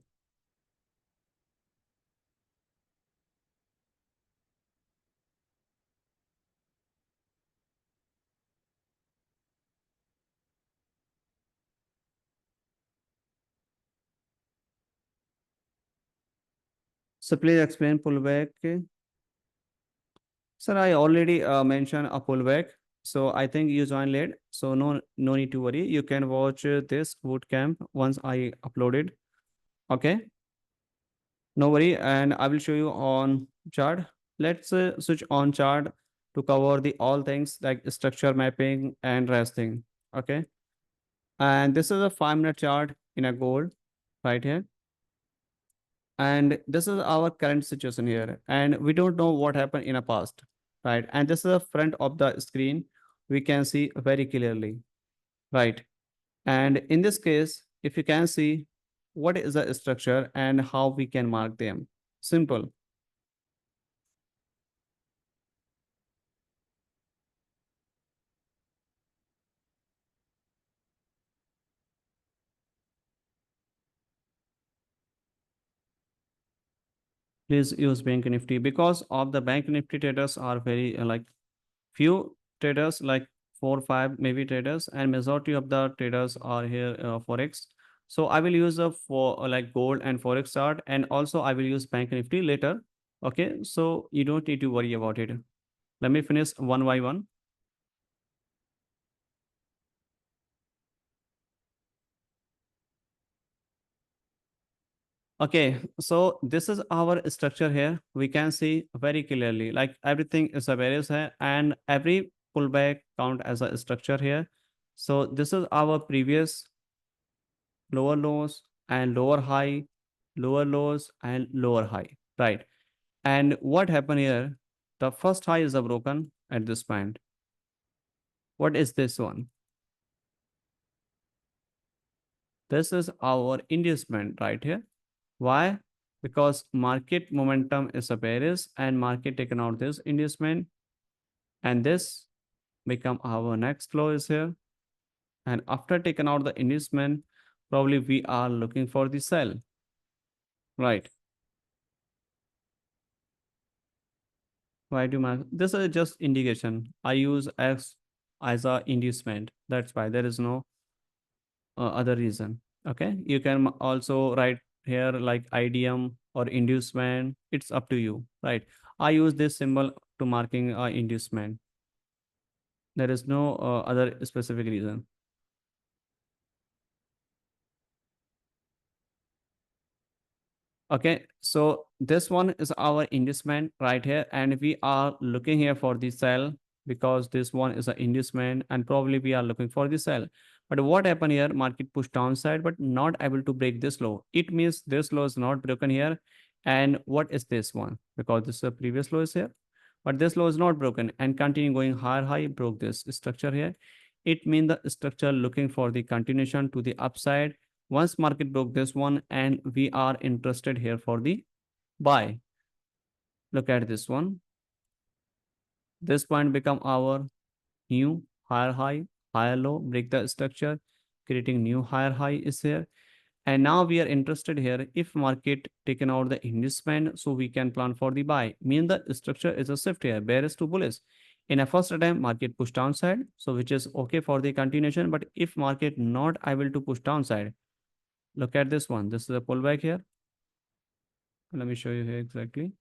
So please explain pullback. Sir, I already mentioned a pullback. So I think you joined late. So no need to worry. You can watch this boot camp once I uploaded. Okay. No worry. And I will show you on chart. Let's switch on chart to cover the all things like structure mapping and resting. Okay. And this is a 5 minute chart in a gold right here. And this is our current situation here. And we don't know what happened in the past, right? And this is the front of the screen. We can see very clearly, right? And in this case, if you can see what is the structure and how we can mark them. Simple. Please use Bank Nifty because of the Bank Nifty traders are very like few traders, like 4 5 maybe traders, and majority of the traders are here forex. So I will use a for like gold and forex chart, and also I will use Bank Nifty later. Okay, so you don't need to worry about it. Let me finish one by one. Okay, so this is our structure here. We can see very clearly, like everything is a variance here, and every pullback count as a structure here. So this is our previous lower lows and lower high, lower lows and lower high, right? And what happened here? The first high is a broken at this point. What is this one? This is our inducement right here. Why? Because market momentum is a bearish and market taken out this inducement, and this become our next low is here. And after taking out the inducement, probably we are looking for the sell, right? Why do mark? This is just indication. I use X as a inducement. That's why there is no other reason. Okay. You can also write here like IDM or inducement, it's up to you, right? I use this symbol to marking inducement. There is no other specific reason. Okay, so this one is our inducement right here, and we are looking here for the cell because this one is an inducement, and probably we are looking for the cell. But what happened here? Market push downside, but not able to break this low. It means this low is not broken here. And what is this one? Because this is a previous low is here, but this low is not broken and continue going higher high, broke this structure here. It means the structure looking for the continuation to the upside. Once market broke this one and we are interested here for the buy. Look at this one. This point become our new higher high, higher low, break the structure, creating new higher high is here. And now we are interested here if market taken out the inducement, so we can plan for the buy. Mean the structure is a shift here, bearish to bullish. In a first attempt, market push downside, so which is okay for the continuation. But if market not able to push downside, look at this one. This is a pullback here. Let me show you here exactly.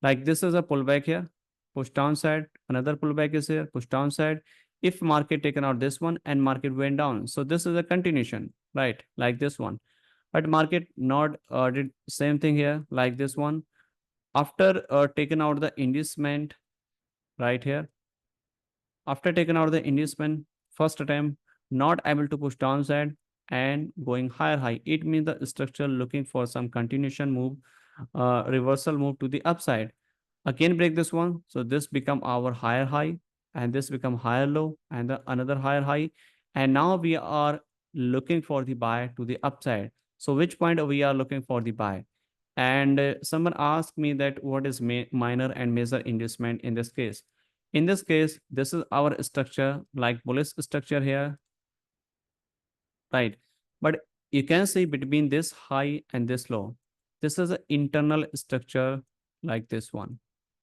Like this is a pullback here, push downside, another pullback is here, push downside. If market taken out this one and market went down, so this is a continuation, right? Like this one. But market not did same thing here, like this one. After taking out the inducement right here, after taking out the inducement, first attempt, not able to push downside and going higher high. It means the structure looking for some continuation move, reversal move to the upside. Again break this one, so this become our higher high, and this become higher low, and the another higher high. And now we are looking for the buy to the upside. So which point we are looking for the buy? And someone asked me that what is minor and major inducement in this case. In this case, this is our structure, like bullish structure here, right? But you can see between this high and this low, this is an internal structure like this one,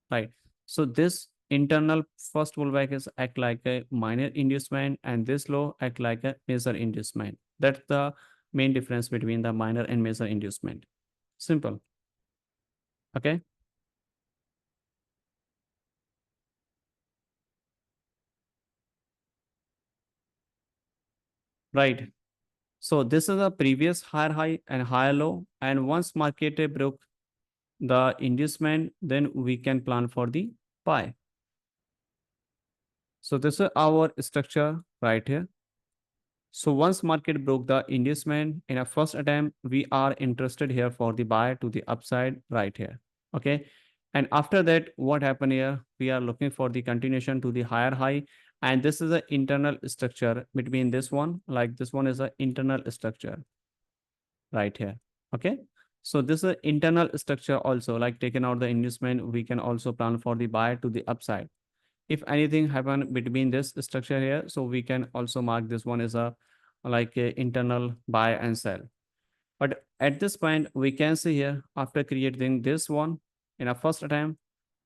right? So this internal first pullback is act like a minor inducement, and this low act like a major inducement. That's the main difference between the minor and major inducement. Simple. Okay. Right. So this is a previous higher high and higher low. And once market broke the inducement, then we can plan for the buy. So this is our structure right here. So once market broke the inducement in a first attempt, we are interested here for the buy to the upside right here. Okay. And after that, what happened here? We are looking for the continuation to the higher high. And this is an internal structure between this one, like this one is an internal structure right here. Okay. So this is an internal structure also, like taking out the inducement, we can also plan for the buy to the upside. If anything happen between this structure here, so we can also mark this one as a like a internal buy and sell. But at this point, we can see here after creating this one in a first attempt,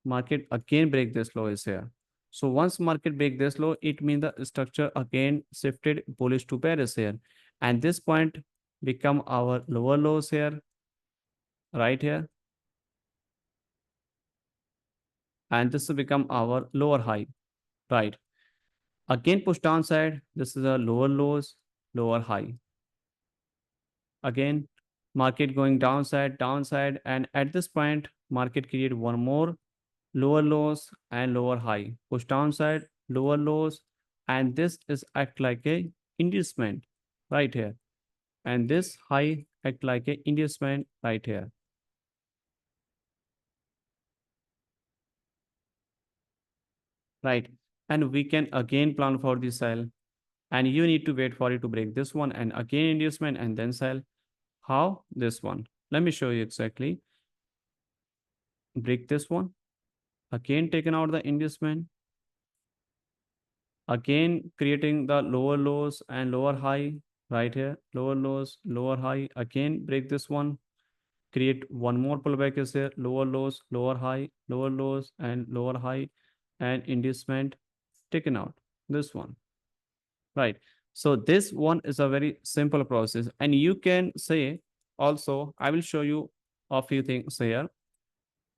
market again break this low is here. So once market break this low, it means the structure again shifted bullish to bearish here. And this point become our lower lows here, right here. And this will become our lower high, right? Again push downside, this is a lower lows, lower high. Again, market going downside, downside, and at this point, market create one more lower lows and lower high. Push downside, lower lows, and this is act like a inducement right here. And this high act like a inducement right here. Right. And we can again plan for the sell. And you need to wait for it to break this one and again inducement and then sell. How? This one. Let me show you exactly. Break this one. Again taken out the inducement. Again creating the lower lows and lower high right here. Lower lows, lower high. Again break this one. Create one more pullback is here. Lower lows, lower high, lower lows and lower high. And inducement taken out. This one. Right. So this one is a very simple process. And you can say, also I will show you a few things here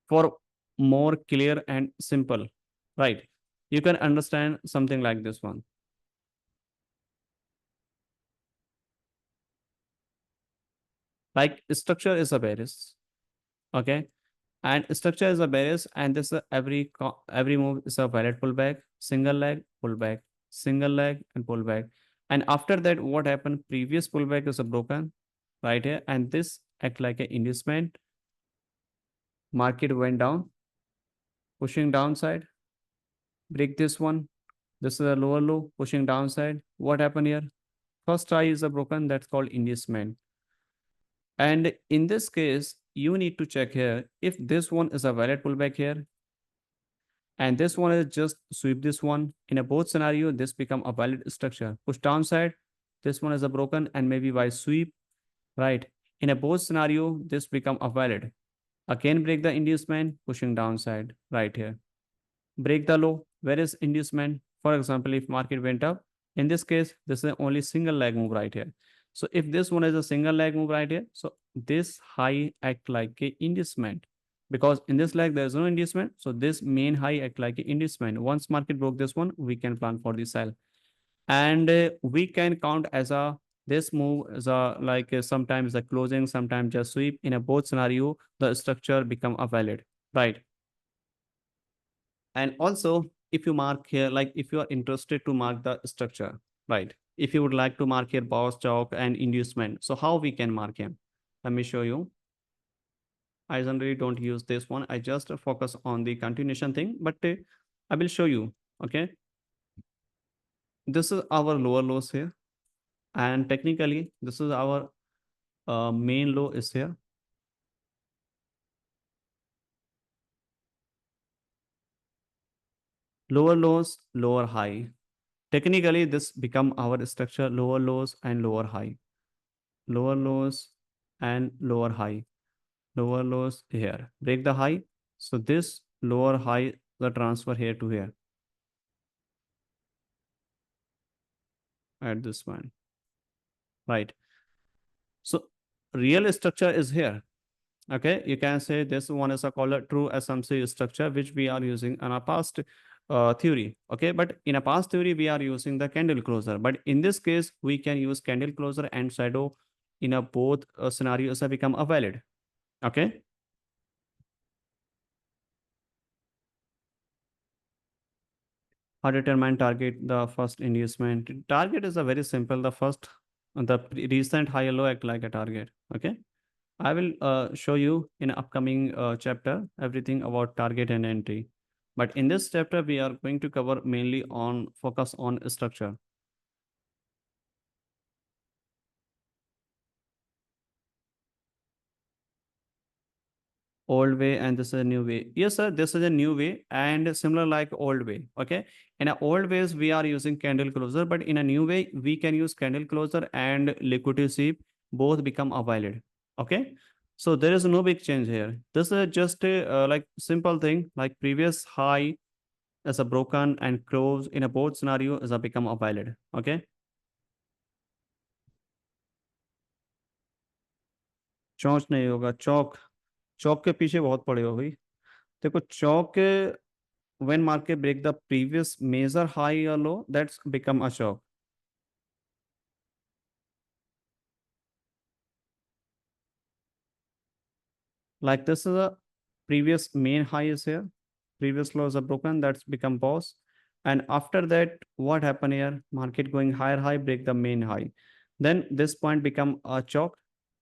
for more clear and simple, right? You can understand something like this one. Like structure is a Bayes, okay? And structure is a Bayes, and this every move is a valid pullback, single leg, pullback, single leg, and pullback. And after that, what happened? Previous pullback is a broken right here, and this act like an inducement. Market went down, pushing downside, break this one. This is a lower low, pushing downside. What happened here? First high is a broken, that's called inducement. And in this case, you need to check here if this one is a valid pullback here, and this one is just sweep this one. In a both scenario, this become a valid structure. Push downside, this one is a broken and maybe by sweep, right? In a both scenario, this become a valid. Again, break the inducement, pushing downside right here. Break the low. Where is inducement? For example, if market went up, in this case, this is only single leg move right here. So if this one is a single leg move right here, so this high act like a inducement, because in this leg there is no inducement. So this main high act like a inducement. Once market broke this one, we can plan for the sell, and we can count as a this move is a like sometimes a closing, sometimes just sweep. In a both scenario, the structure become a valid, right? And also, if you mark here, like if you are interested to mark the structure, right? If you would like to mark here boss, chalk, and inducement, so how we can mark him? Let me show you. I generally don't use this one. I just focus on the continuation thing, but I will show you. Okay. This is our lower lows here. And technically, this is our main low is here. Lower lows, lower high. Technically, this become our structure, lower lows and lower high. Lower lows and lower high. Lower lows here. Break the high. So this lower high, the transfer here to here at this one, right? So real structure is here. Okay, you can say this one is a called a true SMC structure, which we are using in our past theory. Okay, but in a past theory, we are using the candle closer. But in this case, we can use candle closer and shadow in a both scenarios have become a valid. Okay. How determine target? The first inducement. Target is a very simple. The first, the recent high low act like a target. Okay. I will show you in upcoming chapter everything about target and entry. But in this chapter, we are going to cover mainly on focus on structure. Old way and this is a new way. Yes, sir, this is a new way and similar like old way. Okay. In a old ways, we are using candle closer, but in a new way, we can use candle closer and liquidity sweep. Both become a valid. Okay. So there is no big change here. This is just a like simple thing like previous high as a broken and close in a both scenario as a become a valid. Okay. चौंच नहीं होगा चौक. चौक के पीछे बहुत पड़े हो भाई. देखो चौक when market break the previous major high or low, that's become a chalk. Like this is a previous main high is here. Previous lows are broken, that's become pause. And after that, what happened here? Market going higher high, break the main high. Then this point become a chalk.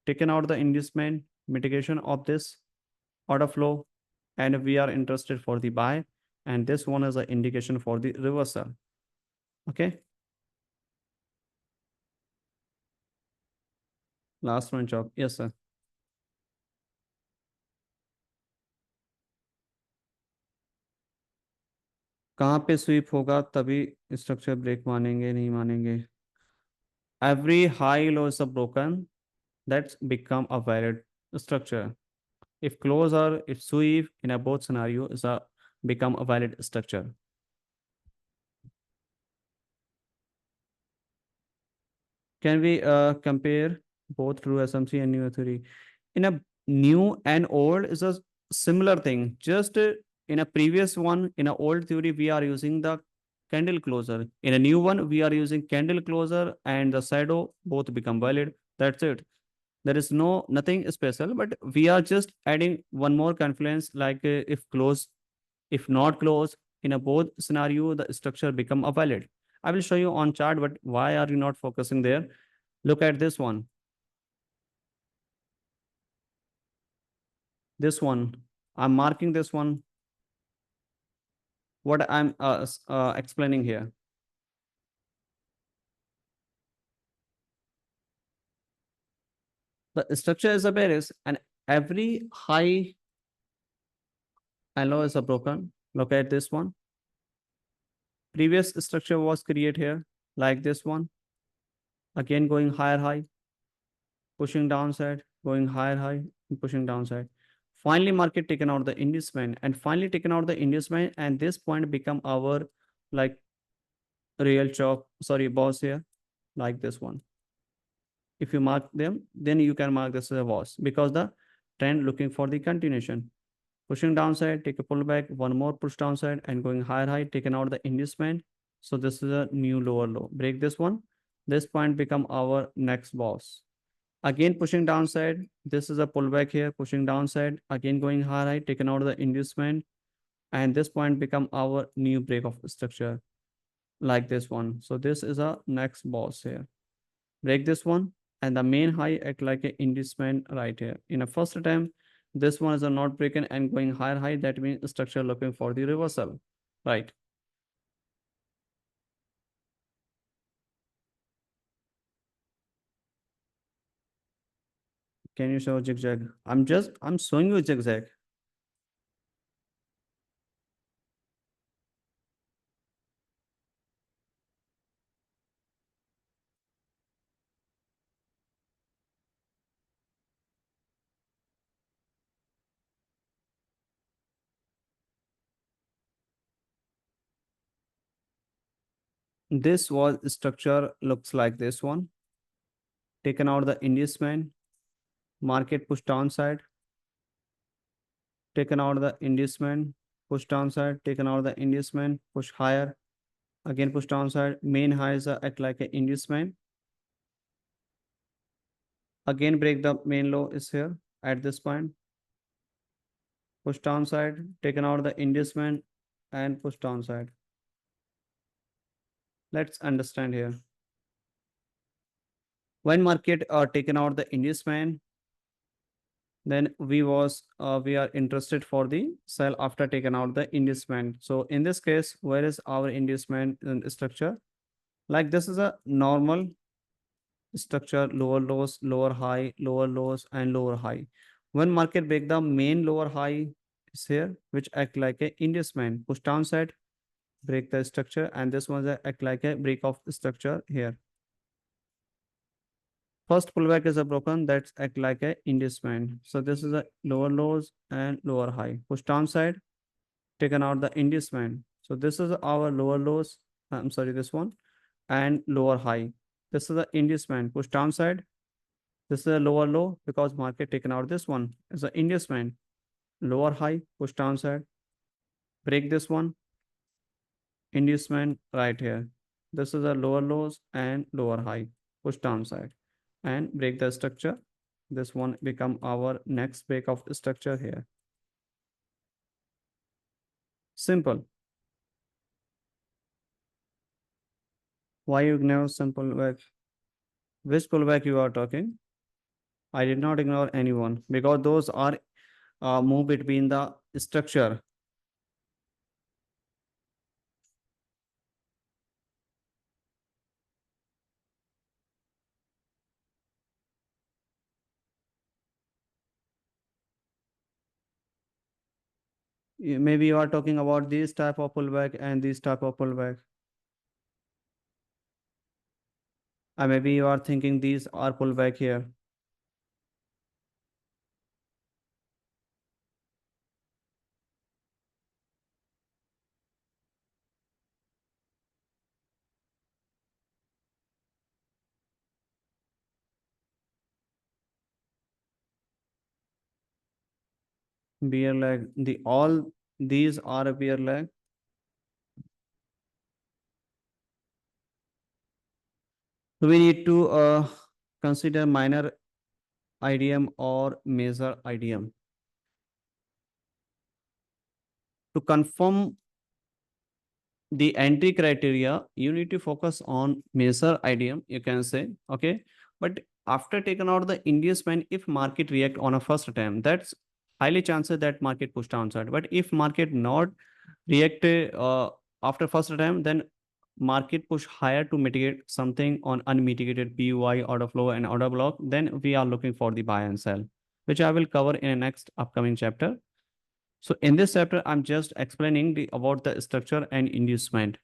Taken out the inducement, mitigation of this order flow, and we are interested for the buy. And this one is an indication for the reversal. Okay. Last one chalk. Yes, sir. कहाँ पे SVEEP होगा तभी structure break मानेंगे नहीं मानेंगे. Every high low is a broken, that's become a valid structure. If close or if sweep in a both scenario is a become a valid structure. Can we compare both true SMC and new theory. In a new and old is a similar thing. Just in a previous one, in a old theory, we are using the candle closer. In a new one, we are using candle closer and the shadow both become valid. That's it. There is nothing special, but we are just adding one more confluence like if close, if not close, in a both scenario, the structure become a valid. I will show you on chart, but why are you not focusing there? Look at this one. This one. I'm marking this one. What I'm explaining here. The structure is a base and every high and low is a broken. Look at this one. Previous structure was created here like this one. Again going higher high, pushing downside, going higher high, and pushing downside. Finally, market taken out the inducement and finally taken out the inducement, and this point become our like real chop, sorry, boss here, like this one. If you mark them, then you can mark this as a boss because the trend looking for the continuation. Pushing downside, take a pullback, one more push downside, and going higher high, taken out the inducement. So this is a new lower low. Break this one. This point become our next boss. Again pushing downside. This is a pullback here, pushing downside. Again going higher high, taken out the inducement, and this point become our new break of structure like this one. So this is a next boss here. Break this one, and the main high act like a inducement right here. In a first attempt, this one is a not broken and going higher high. That means structure looking for the reversal, right? Can you show zigzag? I'm showing you zigzag. This was structure looks like this one. Taken out the inducement, market push downside, taken out the inducement, push downside, taken out the inducement, push higher, again push downside. Main highs act like an inducement. Again break the main low is here at this point. Push downside, taken out the inducement and push downside. Let's understand here. When market are taken out the inducement, then we are interested for the sell after taken out the inducement. So in this case, where is our inducement structure? Like this is a normal structure, lower lows, lower high, lower lows, and lower high. When market break the main lower high is here, which act like a inducement. Push downside, break the structure, and this one act like a break of structure here. First pullback is a broken that's act like a inducement. So this is a lower lows and lower high. Push downside, taken out the inducement. So this is our lower lows. I'm sorry, this one and lower high. This is the inducement. Push downside. This is a lower low because market taken out this one is the inducement. Lower high, push downside. Break this one. Inducement right here. This is a lower lows and lower high. Push downside and break the structure. This one become our next break of structure here. Simple. Why you ignore simple pullback? Which pullback you are talking? I did not ignore anyone because those are move between the structure. Maybe you are talking about this type of pullback and this type of pullback. Maybe you are thinking these are pullback here. beer lag. The all these are a beer lag. We need to consider minor IDM or major IDM. To confirm the entry criteria, you need to focus on major IDM, you can say, okay. But after taking out the inducement, if market react on a first attempt, that's highly chances that market push downside. But if market not react after first attempt, then market push higher to mitigate something on unmitigated PUI, order flow, and order block, then we are looking for the buy and sell, which I will cover in the next upcoming chapter. So in this chapter, I'm just explaining about the structure and inducement.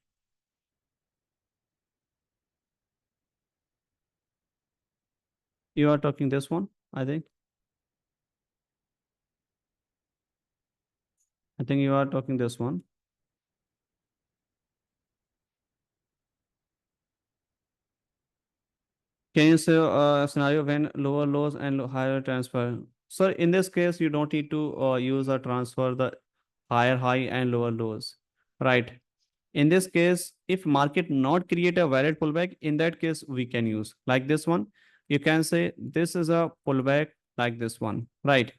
You are talking this one, I think. I think you are talking this one. Can you say a scenario when lower lows and higher transfer? So in this case, you don't need to use or transfer the higher high and lower lows, right? In this case, if market not create a valid pullback, in that case, we can use like this one. You can say this is a pullback like this one, right?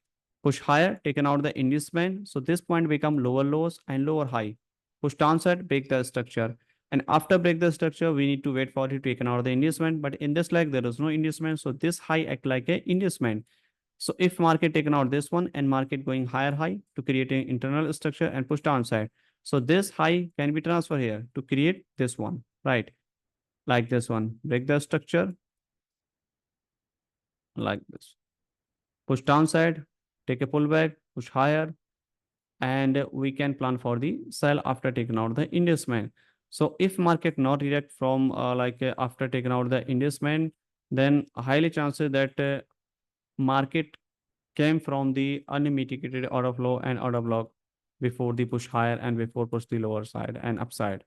Push higher, taken out the inducement. So this point become lower lows and lower high. Push downside, break the structure. And after break the structure, we need to wait for it to taken out the inducement. But in this leg, there is no inducement. So this high act like a inducement. So if market taken out this one and market going higher high to create an internal structure and push downside. So this high can be transferred here to create this one, right? Like this one, break the structure like this. Push downside, take a pullback, push higher, and we can plan for the sell after taking out the inducement. So if market not react from after taking out the inducement, then highly chances that market came from the unmitigated order flow and order block before the push higher and before push the lower side and upside.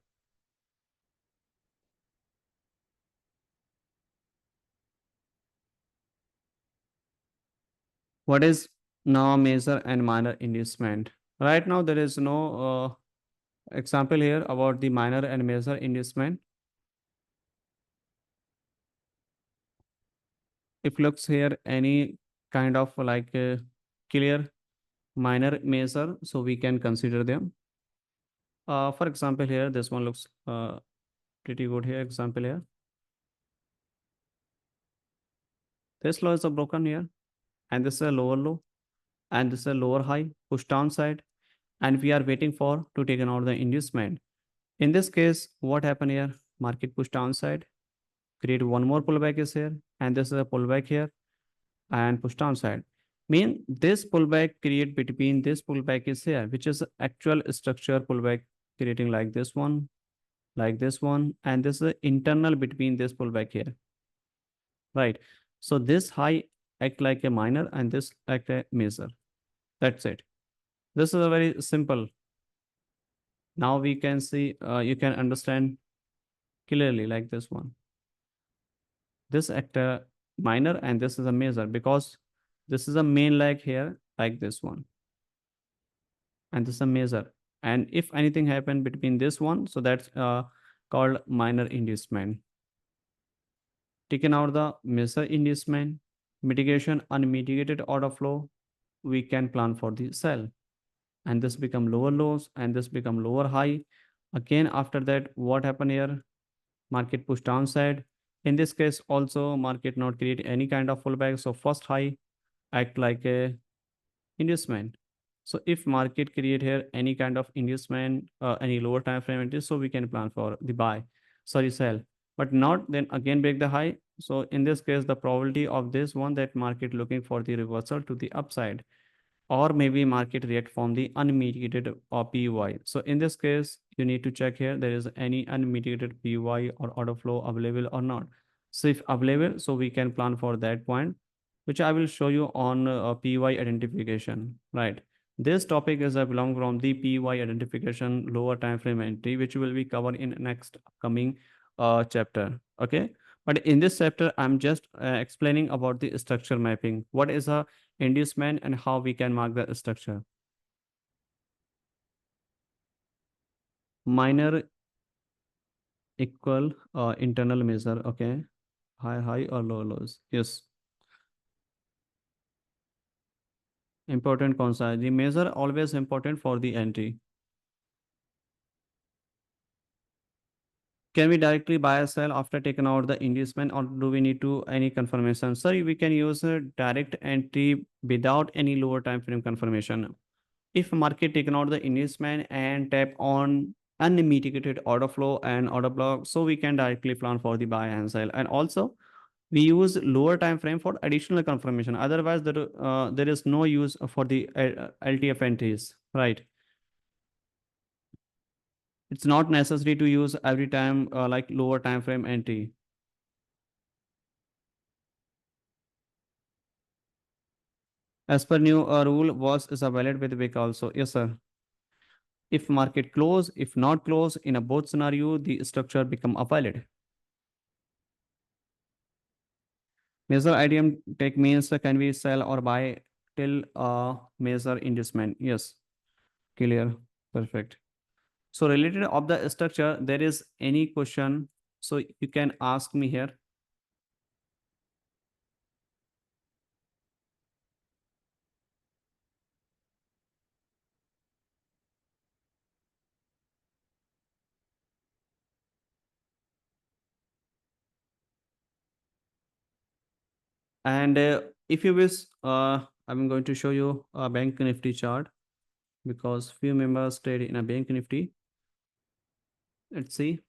What is now major and minor inducement? Right now, there is no example here about the minor and major inducement. If looks here any kind of clear minor major, so we can consider them. For example, here this one looks pretty good here. Example here, this low is a broken here, and this is a lower low, and this is a lower high push downside, and we are waiting for to take out the inducement. In this case, what happened here? Market push downside, create one more pullback is here, and this is a pullback here, and push downside. Mean this pullback create between this pullback is here, which is actual structure pullback creating like this one, and this is internal between this pullback here, right? So this high act like a minor and this act a major. That's it. This is a very simple. Now we can see, you can understand clearly like this one. This act a minor and this is a major because this is a main leg here like this one. And this is a major. And if anything happened between this one, so that's called minor inducement. Taken out the major inducement, mitigation, unmitigated order flow, we can plan for the sell. And this become lower lows and this become lower high. Again, after that, what happened here? Market push downside. In this case, also market not create any kind of pullback. So first high act like a inducement. So if market create here any kind of inducement, any lower time frame entry, so we can plan for the buy, sorry, sell, but not then again break the high. So in this case, the probability of this one that market looking for the reversal to the upside, or maybe market react from the unmitigated or PUI. So in this case, you need to check here there is any unmitigated PUI or order flow available or not. So if available, so we can plan for that point, which I will show you on PUI identification, right? This topic is belong from the PUI identification lower time frame entry, which will be covered in next coming chapter. Okay. But in this chapter, I'm just explaining about the structure mapping. What is a inducement and how we can mark the structure. Minor equal internal measure. Okay. High or lows. Yes. Important concept. The measure always important for the entry. Can we directly buy or sell after taking out the inducement, or do we need to any confirmation? Sorry, we can use a direct entry without any lower time frame confirmation. If market taken out the inducement and tap on unmitigated order flow and order block, so we can directly plan for the buy and sell. And also we use lower time frame for additional confirmation. Otherwise, there is no use for the LTF entries, right? It's not necessary to use every time like lower time frame entry. As per new rule, was is a valid with wick also. Yes, sir. If market close, if not close, in a both scenario, the structure become a valid. Measure IDM take means can we sell or buy till measure inducement? Yes, clear, perfect. So related of the structure, there is any question, so you can ask me here. And if you wish, I'm going to show you a bank nifty chart because few members trade in a bank nifty. Let's see.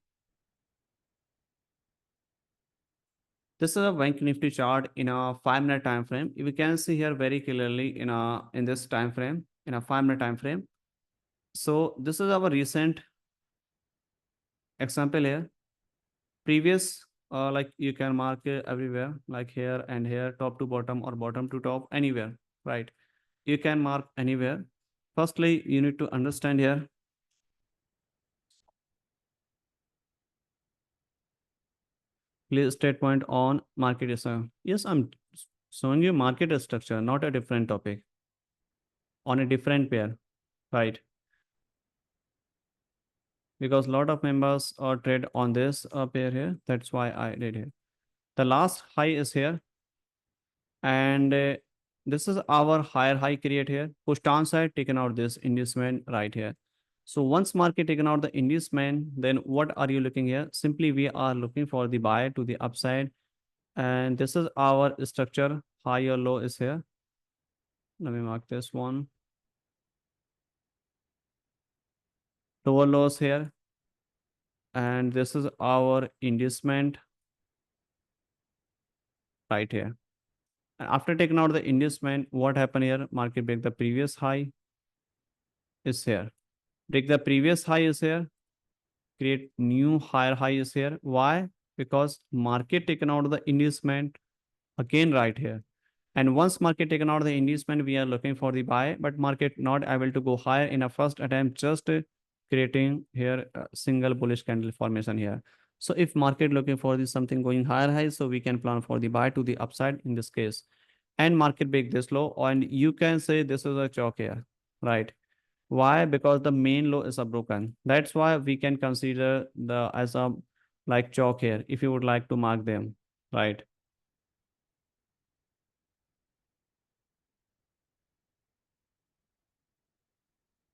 This is a bank nifty chart in a 5-minute time frame. We can see here very clearly in this time frame, in a 5-minute time frame. So this is our recent example here. Previous, like you can mark everywhere, like here and here, top to bottom or bottom to top, anywhere, right? You can mark anywhere. Firstly, you need to understand here. Clear statement on market structure. Yes, I'm showing you market structure, not a different topic on a different pair, right? Because a lot of members trade on this pair here. That's why I did here. The last high is here, and this is our higher high create here. Push down side taken out this inducement right here. So once market taken out the inducement, then what are you looking here? Simply we are looking for the buy to the upside, and this is our structure. High or low is here. Let me mark this one. Lower lows here, and this is our inducement right here. And after taking out the inducement, what happened here? Market break the previous high is here. Break the previous high is here. Create new higher high is here. Why? Because market taken out of the inducement again right here. And once market taken out of the inducement, we are looking for the buy, but market not able to go higher in a first attempt, just creating here a single bullish candle formation here. So if market looking for this something going higher high, so we can plan for the buy to the upside in this case. And market break this low, and you can say this is a chalk here, right? Why? Because the main low is a broken. That's why we can consider the as a like chalk here if you would like to mark them, right?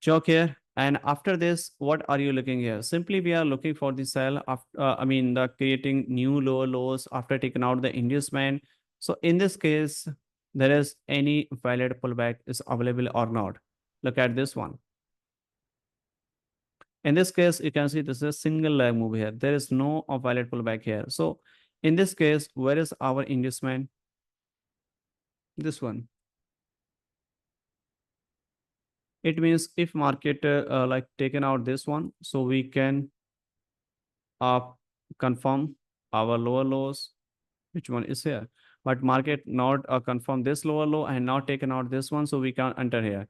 Chalk here. And after this, what are you looking here? Simply we are looking for the sell after I mean the creating new lower lows after taking out the inducement. So in this case, there is any valid pullback is available or not. Look at this one. In this case, you can see this is a single leg move here. There is no valid pullback here. So in this case, where is our inducement? This one. It means if market like taken out this one, so we can uh, confirm our lower lows, which one is here. But market not confirm this lower low and not taken out this one, so we can enter here.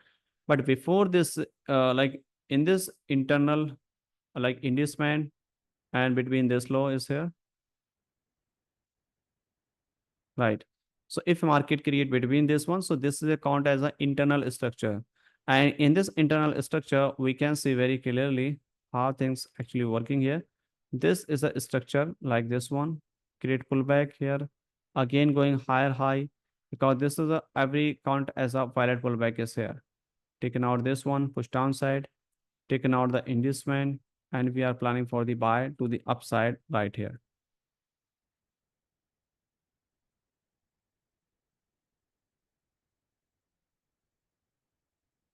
But before this, like in this internal like inducement and between this low is here, right? So if market create between this one, so this is a count as an internal structure. And in this internal structure, we can see very clearly how things actually working here. This is a structure like this one, create pullback here, again going higher high, because this is a every count as a pilot pullback is here. Taken out this one, push downside, taken out the inducement, and we are planning for the buy to the upside right here.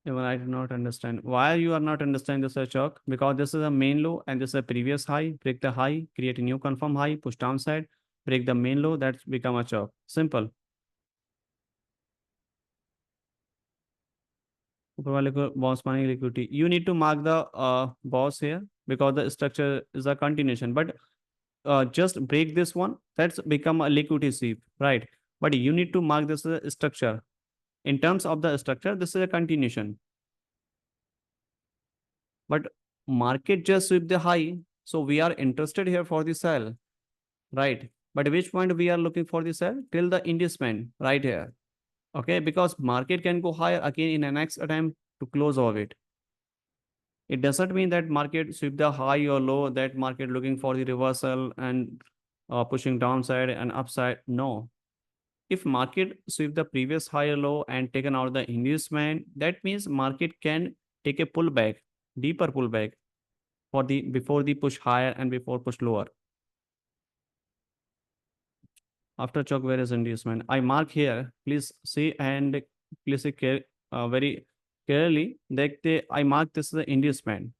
Even I do not understand why you are not understanding this Ashok, because this is a main low and this is a previous high. Break the high, create a new confirm high, push downside, break the main low, that's become a chop. Simple. ऊपर वाले को boss मानेंगे liquidity. You need to mark the boss here because the structure is a continuation. But just break this one, that's become a liquidity sweep, right? But you need to mark this as a structure. In terms of the structure, this is a continuation. But market just sweep the high, so we are interested here for the sell, right? But which point we are looking for the sell? Till the inducement right here. Okay, because market can go higher again in the next attempt to close of it. It doesn't mean that market sweep the high or low, that market looking for the reversal and pushing downside and upside. No. If market sweep the previous high or low and taken out the inducement, that means market can take a pullback, deeper pullback for the before the push higher and before push lower. After chalk, where is inducement? I mark here. Please see and please see very clearly that I mark this is the inducement.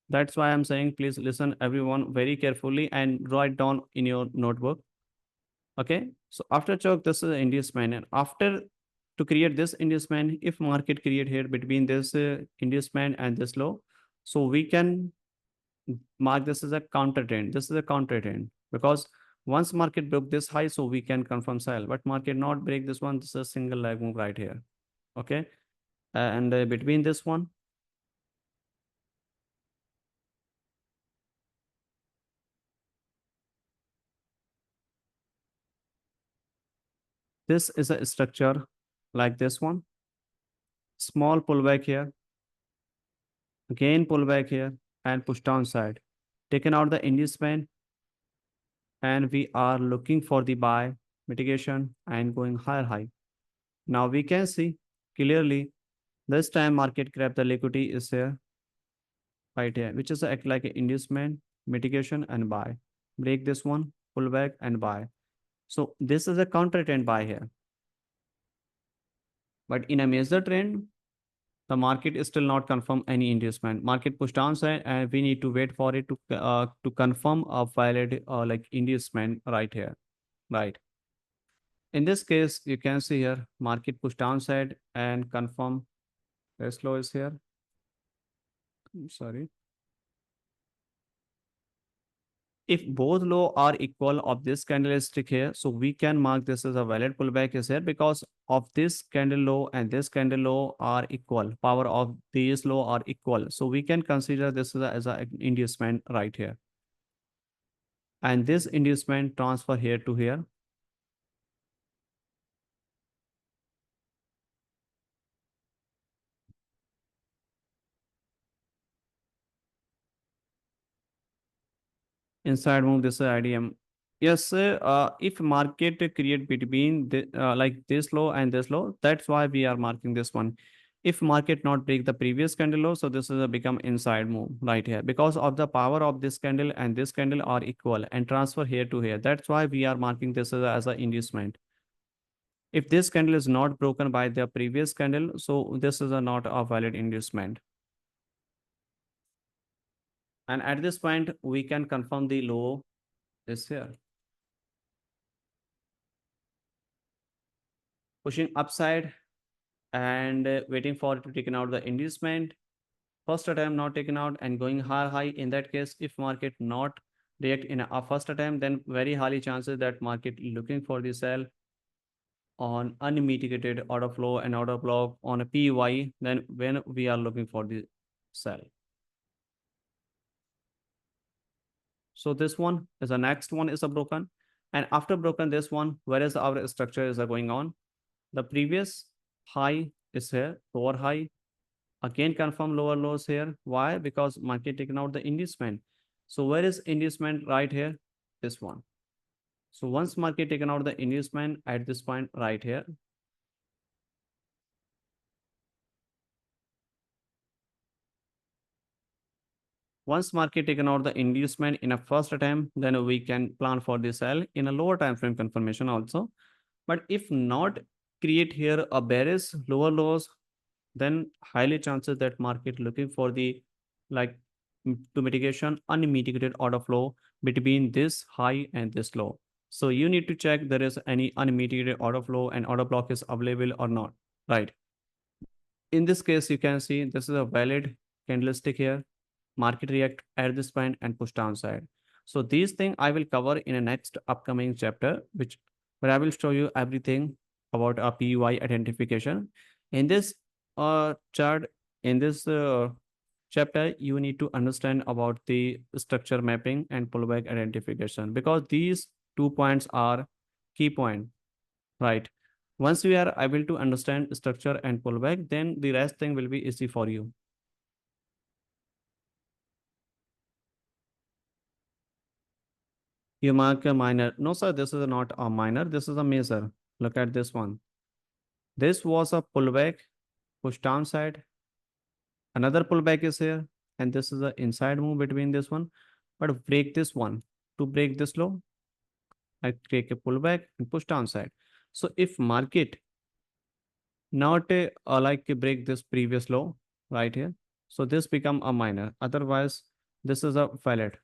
That's why I'm saying please listen everyone very carefully and write down in your notebook. Okay. So after chalk, this is the inducement, and after to create this inducement, if market create here between this inducement and this low, so we can mark this as a counter trend. This is a counter trend because once market broke this high, so we can confirm sell, but market not break this one. This is a single leg move right here. Okay. And between this one, this is a structure like this one. Small pullback here, again pullback here, and push downside. Taken out the inducement, and we are looking for the buy mitigation and going higher high. Now we can see clearly this time market grab the liquidity is here right here, which is act like an inducement, mitigation, and buy. Break this one, pull back and buy. So this is a counter trend buy here. But in a major trend, the market is still not confirm any inducement. Market push downside, and we need to wait for it to confirm a valid like inducement right here, right? In this case, you can see here market push downside and confirm this low is here. Sorry. If both low are equal of this candlestick here, so we can mark this as a valid pullback is here because of this candle low and this candle low are equal. Power of these low are equal. So we can consider this as a inducement right here. And this inducement transfer here to here. Inside move, this is IDM. Yes, sir. If market create between the, like this low and this low, that's why we are marking this one. If market not break the previous candle low, so this is a become inside move right here because of the power of this candle and this candle are equal and transfer here to here. That's why we are marking this as a inducement. If this candle is not broken by the previous candle, so this is a not a valid inducement. And at this point, we can confirm the low is here. Pushing upside and waiting for it to taken out the inducement. First attempt not taken out and going high. In that case, if market not react in a first attempt, then very highly chances that market looking for the sell on unmitigated order flow and order block on a PY, then when we are looking for the sell. So this one is the next one is a broken. And after broken this one, whereas our structure is going on, the previous high is here, lower high, Again, confirm lower lows here. Why? Because market taken out the inducement. So where is inducement? Right here, this one. So once market taken out the inducement at this point right here, once market taken out the inducement in a first attempt, then we can plan for the sell in a lower time frame confirmation also. But if not create here a bearish lower lows, then highly chances that market looking for the like to mitigation unmitigated order flow between this high and this low. So you need to check there is any unmitigated order flow and order block is available or not, right? In this case, you can see this is a valid candlestick here. Market react at this point and push downside. So these things I will cover in a next upcoming chapter, which where I will show you everything about a PUI identification. In this chart, in this chapter, you need to understand about the structure mapping and pullback identification because these 2 points are key point, right? Once we are able to understand structure and pullback, then the rest thing will be easy for you. You mark a minor. No, sir, this is not a minor. This is a major. Look at this one. This was a pullback, push downside. Another pullback is here. And this is an inside move between this one. But break this one. To break this low, I take a pullback and push downside. So if market not like break this previous low right here, so this become a minor. Otherwise, this is a valid.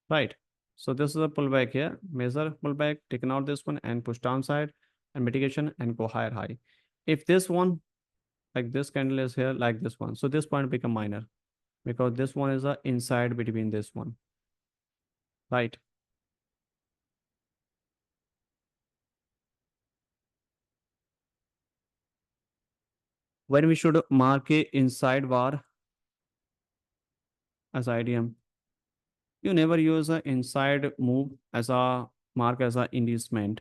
Right. So this is a pullback here, major pullback, taken out this one and push downside and mitigation and go higher high. If this one, like this candle is here, like this one, so this point become minor because this one is a inside between this one, right? When we should mark a inside bar as IDM, you never use a inside move as a mark as a inducement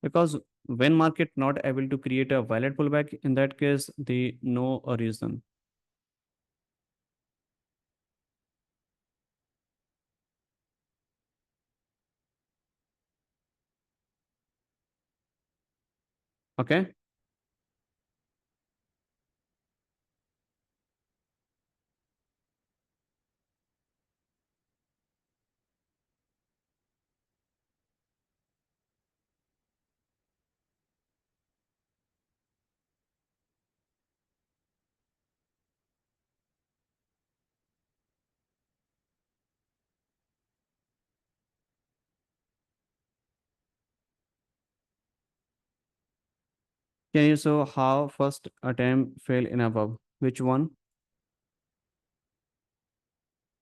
because when market not able to create a valid pullback, in that case, the no a reason. Okay. Can you show how first attempt fail in above? Which one?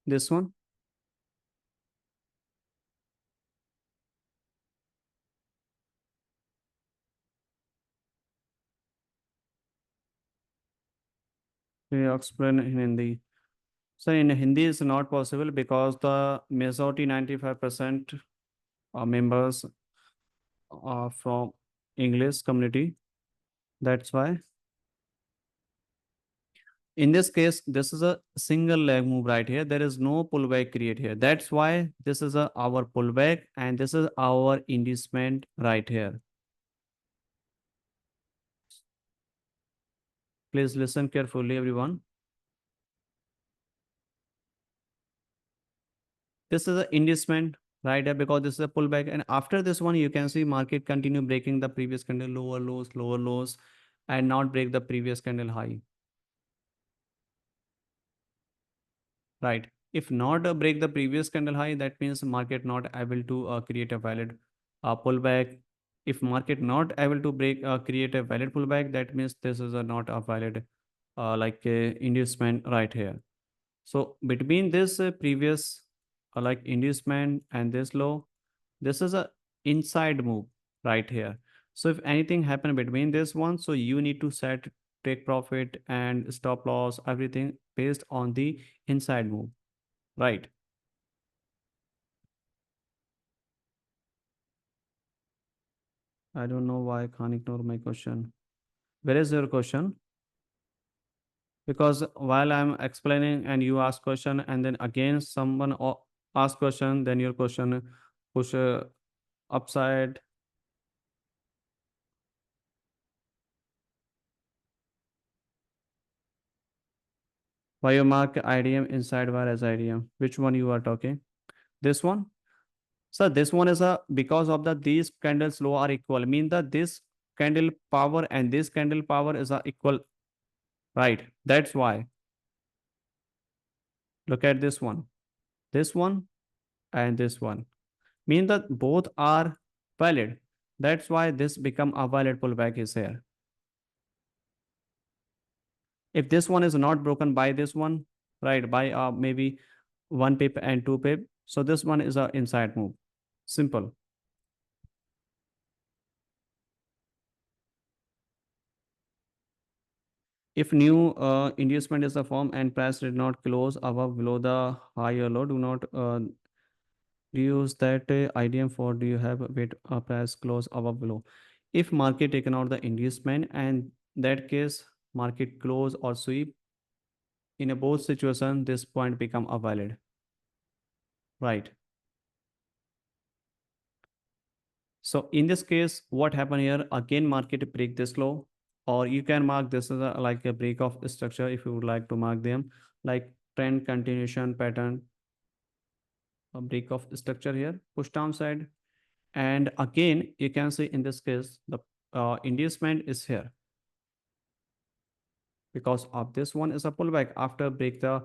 This one? Can you explain in Hindi? So in Hindi is not possible because the majority 95% members are from English community. That's why. In this case, this is a single leg move right here. There is no pullback create here. That's why this is our pullback and this is our inducement right here. Please listen carefully, everyone. This is an inducement right here because this is a pullback. And after this one, you can see market continue breaking the previous candle lower lows, and not break the previous candle high. Right. If not break the previous candle high, that means market not able to create a valid pullback. If market not able to break create a valid pullback, that means this is not a valid inducement right here. So between this previous like inducement and this low, this is a inside move right here. So if anything happen between this one, so you need to set take profit and stop loss, everything based on the inside move, right? I don't know why I can't ignore my question. Where is your question? because while I'm explaining and you ask question and then again someone ask question, then your question push upside. Why you mark IDM inside var as IDM? Which one you are talking? This one? So this one is a because of the these candles low are equal. Mean that this candle power and this candle power is a equal, right? That's why. Look at this one, and this one. Mean that both are valid. That's why this become a valid pullback is here. If this one is not broken by this one, right, by maybe 1 pip and 2 pip, so this one is a inside move. Simple. If new inducement is a form and price did not close above below the higher low, do not use that IDM for do you have wait price close above below. If market taken out the inducement and that case market close or sweep, in a both situation this point become a valid, right? So in this case, what happened here? Again, market break this low, or you can mark this as a, like a break of structure if you would like to mark them, like trend continuation pattern, a break of structure here, push down side. And again, you can see in this case, the inducement is here because of this one is a pullback after break the,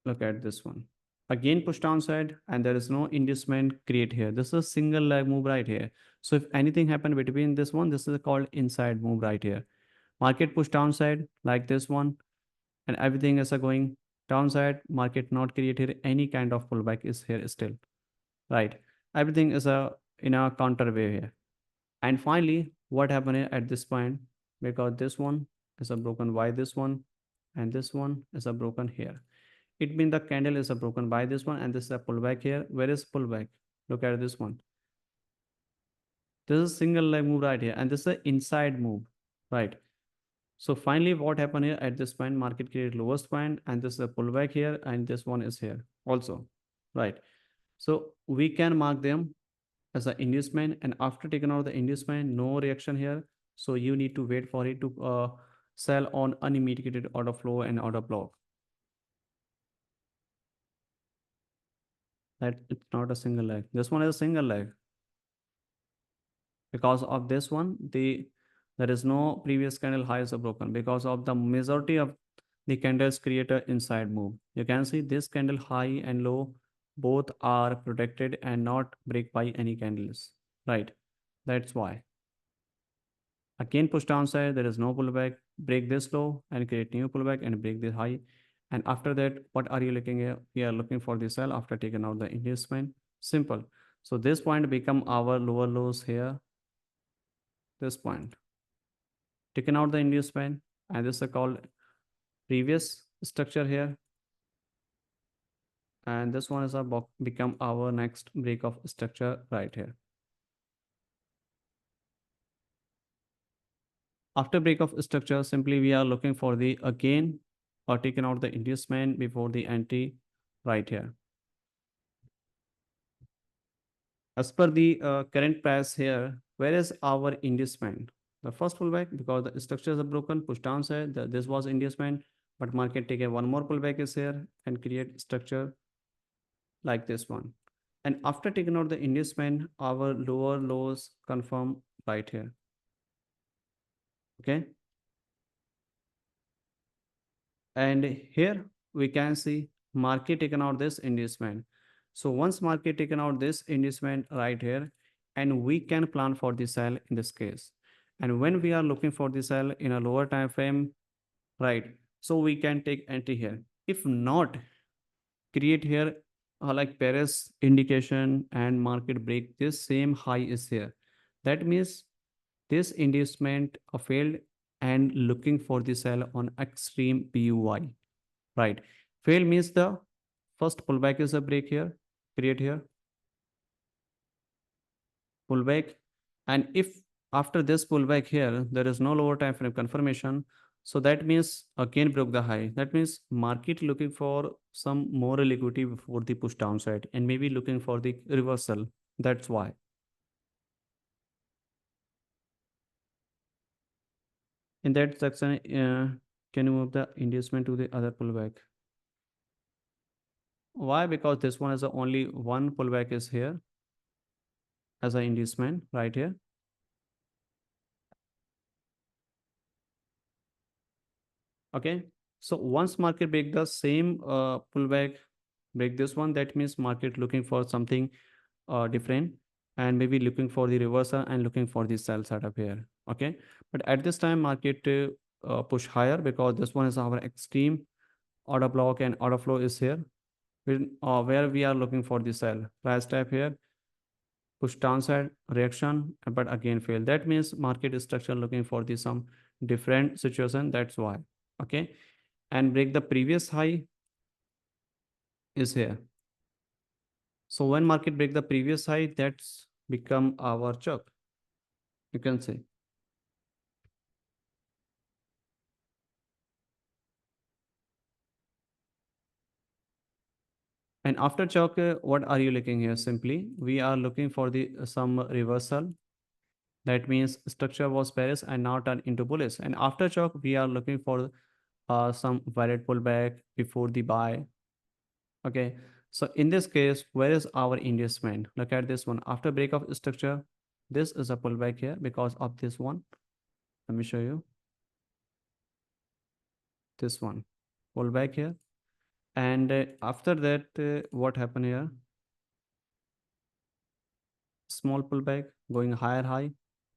look at this one. Again, push downside and there is no inducement create here. This is a single leg move right here. So if anything happened between this one, this is called inside move right here. Market push downside like this one and everything is a going downside. Market not create here. Any kind of pullback is here still, right? Everything is a in a counter wave here. And finally, what happened here at this point? Because this one is a broken by this one and this one is a broken here. It means the candle is a broken by this one and this is a pullback here. Where is pullback? Look at this one. This is single leg move right here and this is an inside move, right? So finally what happened here at this point, market created lowest point and this is a pullback here and this one is here also, right? So we can mark them as an inducement and after taking out the inducement, no reaction here. So you need to wait for it to sell on unmitigated order flow and order block. That it's not a single leg. This one is a single leg. Because of this one, there is no previous candle highs are broken because of the majority of the candles create a inside move. You can see this candle high and low both are protected and not break by any candles, right? That's why. Again, push downside, there is no pullback. Break this low and create new pullback and break this high. And after that, what are you looking at? We are looking for the sell after taking out the inducement. Simple. So this point become our lower lows here. This point. Taken out the inducement, and this is called previous structure here. And this one is a become our next break of structure right here. After break of structure, simply we are looking for the again or taken out the inducement before the entry right here. As per the current price here, where is our inducement? The first pullback because the structures are broken, push down side, this was inducement, but market take a one more pullback is here and create structure like this one. And after taking out the inducement, our lower lows confirm right here. Okay. And here we can see market taken out this inducement. So once market taken out this inducement right here, and we can plan for the sell in this case. And when we are looking for the sell in a lower time frame, right? So we can take entry here. If not, create here like Paris indication and market break. This same high is here. That means this inducement failed and looking for the sell on extreme PUI, right? Fail means the first pullback is a break here, create here, pullback. And if After this pullback here, there is no lower time frame confirmation. So that means again broke the high. That means market looking for some more liquidity before the push downside and maybe looking for the reversal. That's why. In that section, can you move the inducement to the other pullback? Why? Because this one is the only one pullback is here as an inducement right here. Okay. So once market break the same pullback, break this one, that means market looking for something different and maybe looking for the reversal and looking for the sell setup here. Okay. But at this time, market push higher because this one is our extreme order block and order flow is here. Where we are looking for the sell. Price type here, push downside reaction, but again fail. That means market structure looking for the some different situation. That's why. Okay. And break the previous high is here. So when market break the previous high, that's become our chuck. You can say. And after chalk, what are you looking here? Simply, we are looking for the some reversal. That means structure was bearish and now turned into bullish. And after chalk, we are looking for some valid pullback before the buy. Okay. So in this case, where is our inducement? Look at this one. After break of structure, this is a pullback here because of this one. Let me show you this one. Pullback here. And after that, what happened here? Small pullback going higher high,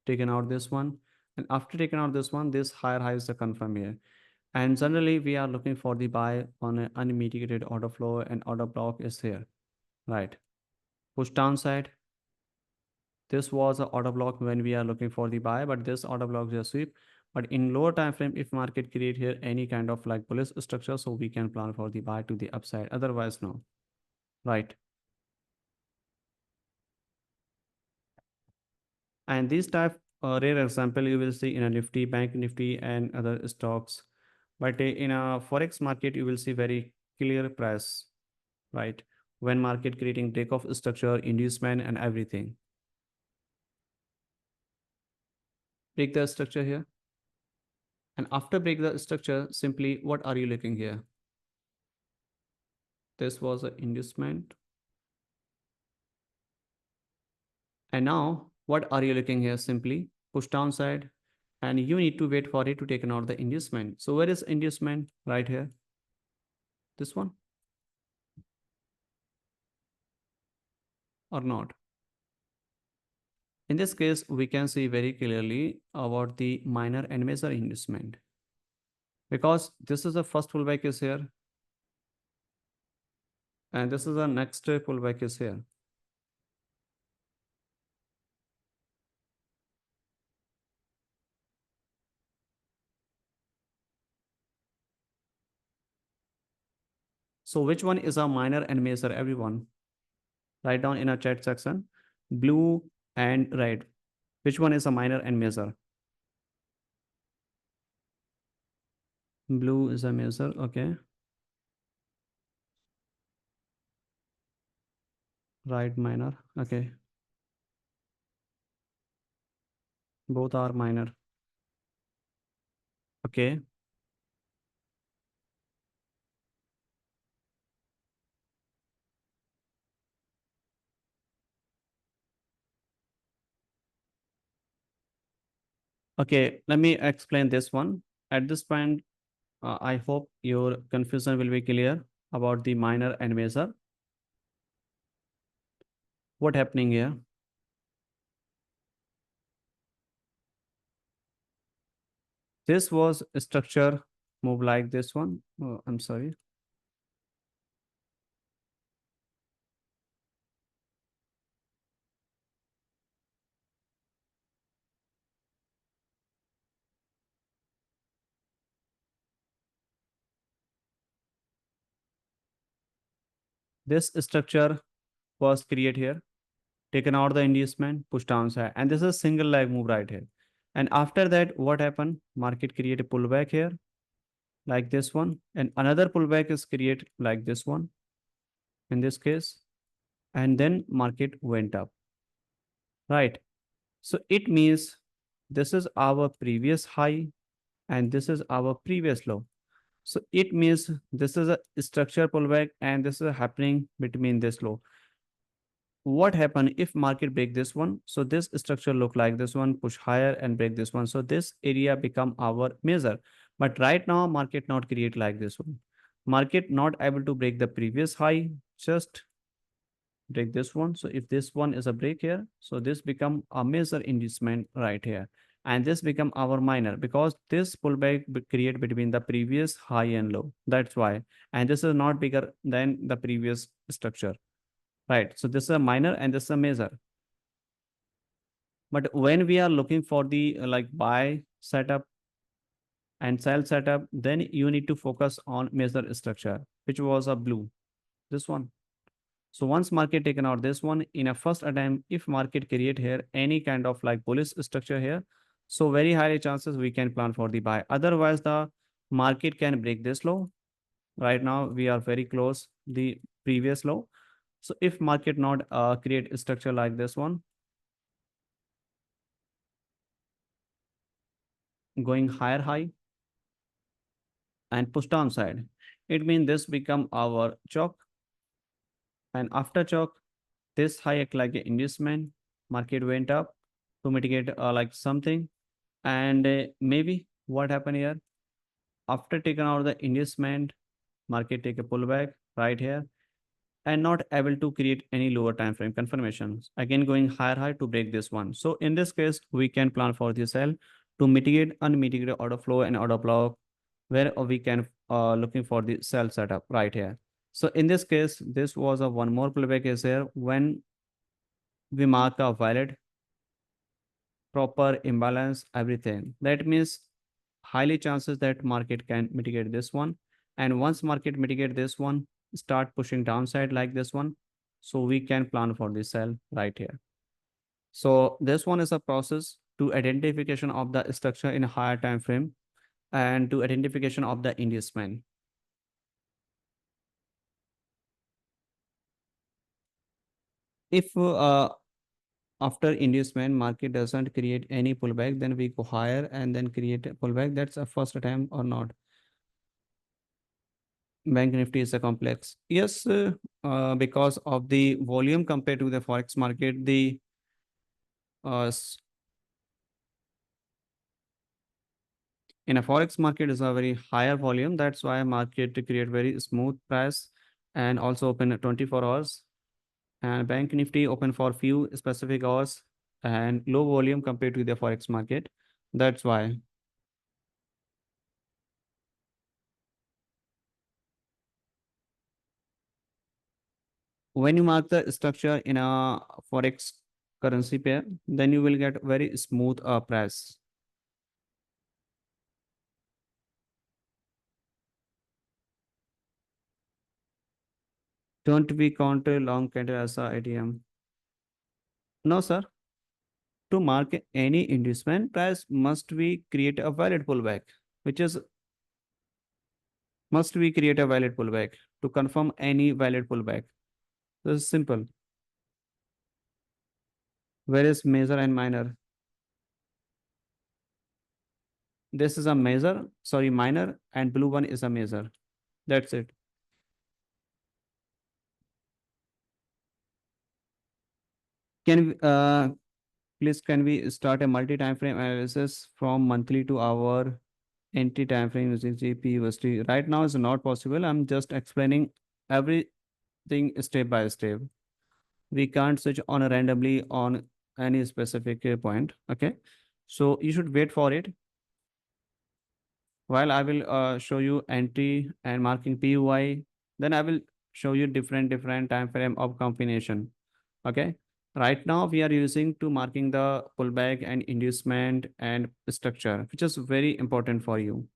taken out this one. And after taking out this one, this higher high is the confirm here. And generally, we are looking for the buy on an unmitigated order flow and order block is here, right? Push downside. This was an order block when we are looking for the buy, but this order block is a sweep. But in lower time frame, if market create here any kind of like bullish structure, so we can plan for the buy to the upside. Otherwise, no, right? And this type rare example you will see in a Nifty, Bank Nifty, and other stocks. But in a forex market, you will see very clear price, right? When market creating takeoff structure, inducement, and everything. Break the structure here. And after break the structure, simply what are you looking here? This was an inducement. And now what are you looking here? Simply push downside. And you need to wait for it to take out the inducement. So where is inducement? Right here. This one or not? In this case, we can see very clearly about the minor and major inducement because this is the first pullback is here and this is the next pullback is here. So which one is a minor and major? Everyone write down in a chat section, blue and red. Which one is a minor and major? Blue is a major. Okay. Right, minor. Okay. Both are minor. Okay. Okay. Let me explain this one. At this point, I hope your confusion will be clear about the minor and major. What happening here? This was a structure move like this one. Oh, I'm sorry. This structure was created here. taken out the inducement, push downside, and this is single leg move right here. And after that, what happened? Market create a pullback here like this one, and another pullback is created like this one in this case, and then market went up, right? So it means this is our previous high and this is our previous low. So it means this is a structure pullback and this is happening between this low. What happen if market break this one? So this structure look like this one, push higher and break this one. So this area become our measure. But right now market not create like this one. Market not able to break the previous high, just break this one. So if this one is a break here, so this become a major inducement right here. And this become our minor because this pullback create between the previous high and low. That's why. And this is not bigger than the previous structure. Right. So this is a minor and this is a major. But when we are looking for the like buy setup and sell setup, then you need to focus on major structure, which was a blue, this one. So once market taken out this one in a first attempt, if market create here any kind of like bullish structure here, so very high chances we can plan for the buy. Otherwise, the market can break this low. Right now, we are very close the previous low. So if market not create a structure like this one, going higher high and push downside, it means this become our chalk. And after chalk, this high act like an inducement, market went up to mitigate like something. And maybe what happened here? After taking out the inducement, market take a pullback right here and not able to create any lower time frame confirmations. Again, going higher high to break this one. So in this case, we can plan for the sell to mitigate unmitigated order flow and order block where we can looking for the sell setup right here. So in this case, this was a one more pullback is here when we mark a valid, proper imbalance, everything. That means highly chances that market can mitigate this one. And once market mitigate this one, start pushing downside like this one. So we can plan for the sell right here. So this one is a process to identification of the structure in a higher time frame and to identification of the inducement. If after inducement market doesn't create any pullback, then we go higher and then create a pullback. That's a first attempt or not. Bank Nifty is a complex. Yes, because of the volume compared to the forex market, the uh, in a forex market is a very higher volume. That's why market to create very smooth price and also open at 24 hours. And Bank Nifty open for few specific hours and low volume compared to the forex market. That's why. When you mark the structure in a forex currency pair, then you will get very smooth price. Don't we count a long candle as a ATM? No, sir. To mark any inducement, price must we create a valid pullback, which is must we create a valid pullback to confirm any valid pullback. This is simple. Where is major and minor? This is a major, sorry, minor, and blue one is a major. That's it. Can we, please can we start a multi-time frame analysis from monthly to hour entry time frame using GP USD? Right now is not possible. I'm just explaining everything step by step. We can't switch on randomly on any specific point. Okay. So you should wait for it while I will show you entry and marking PUI. Then I will show you different time frame of combination. Okay. Right now we are using to marking the pullback and inducement and structure, which is very important for you.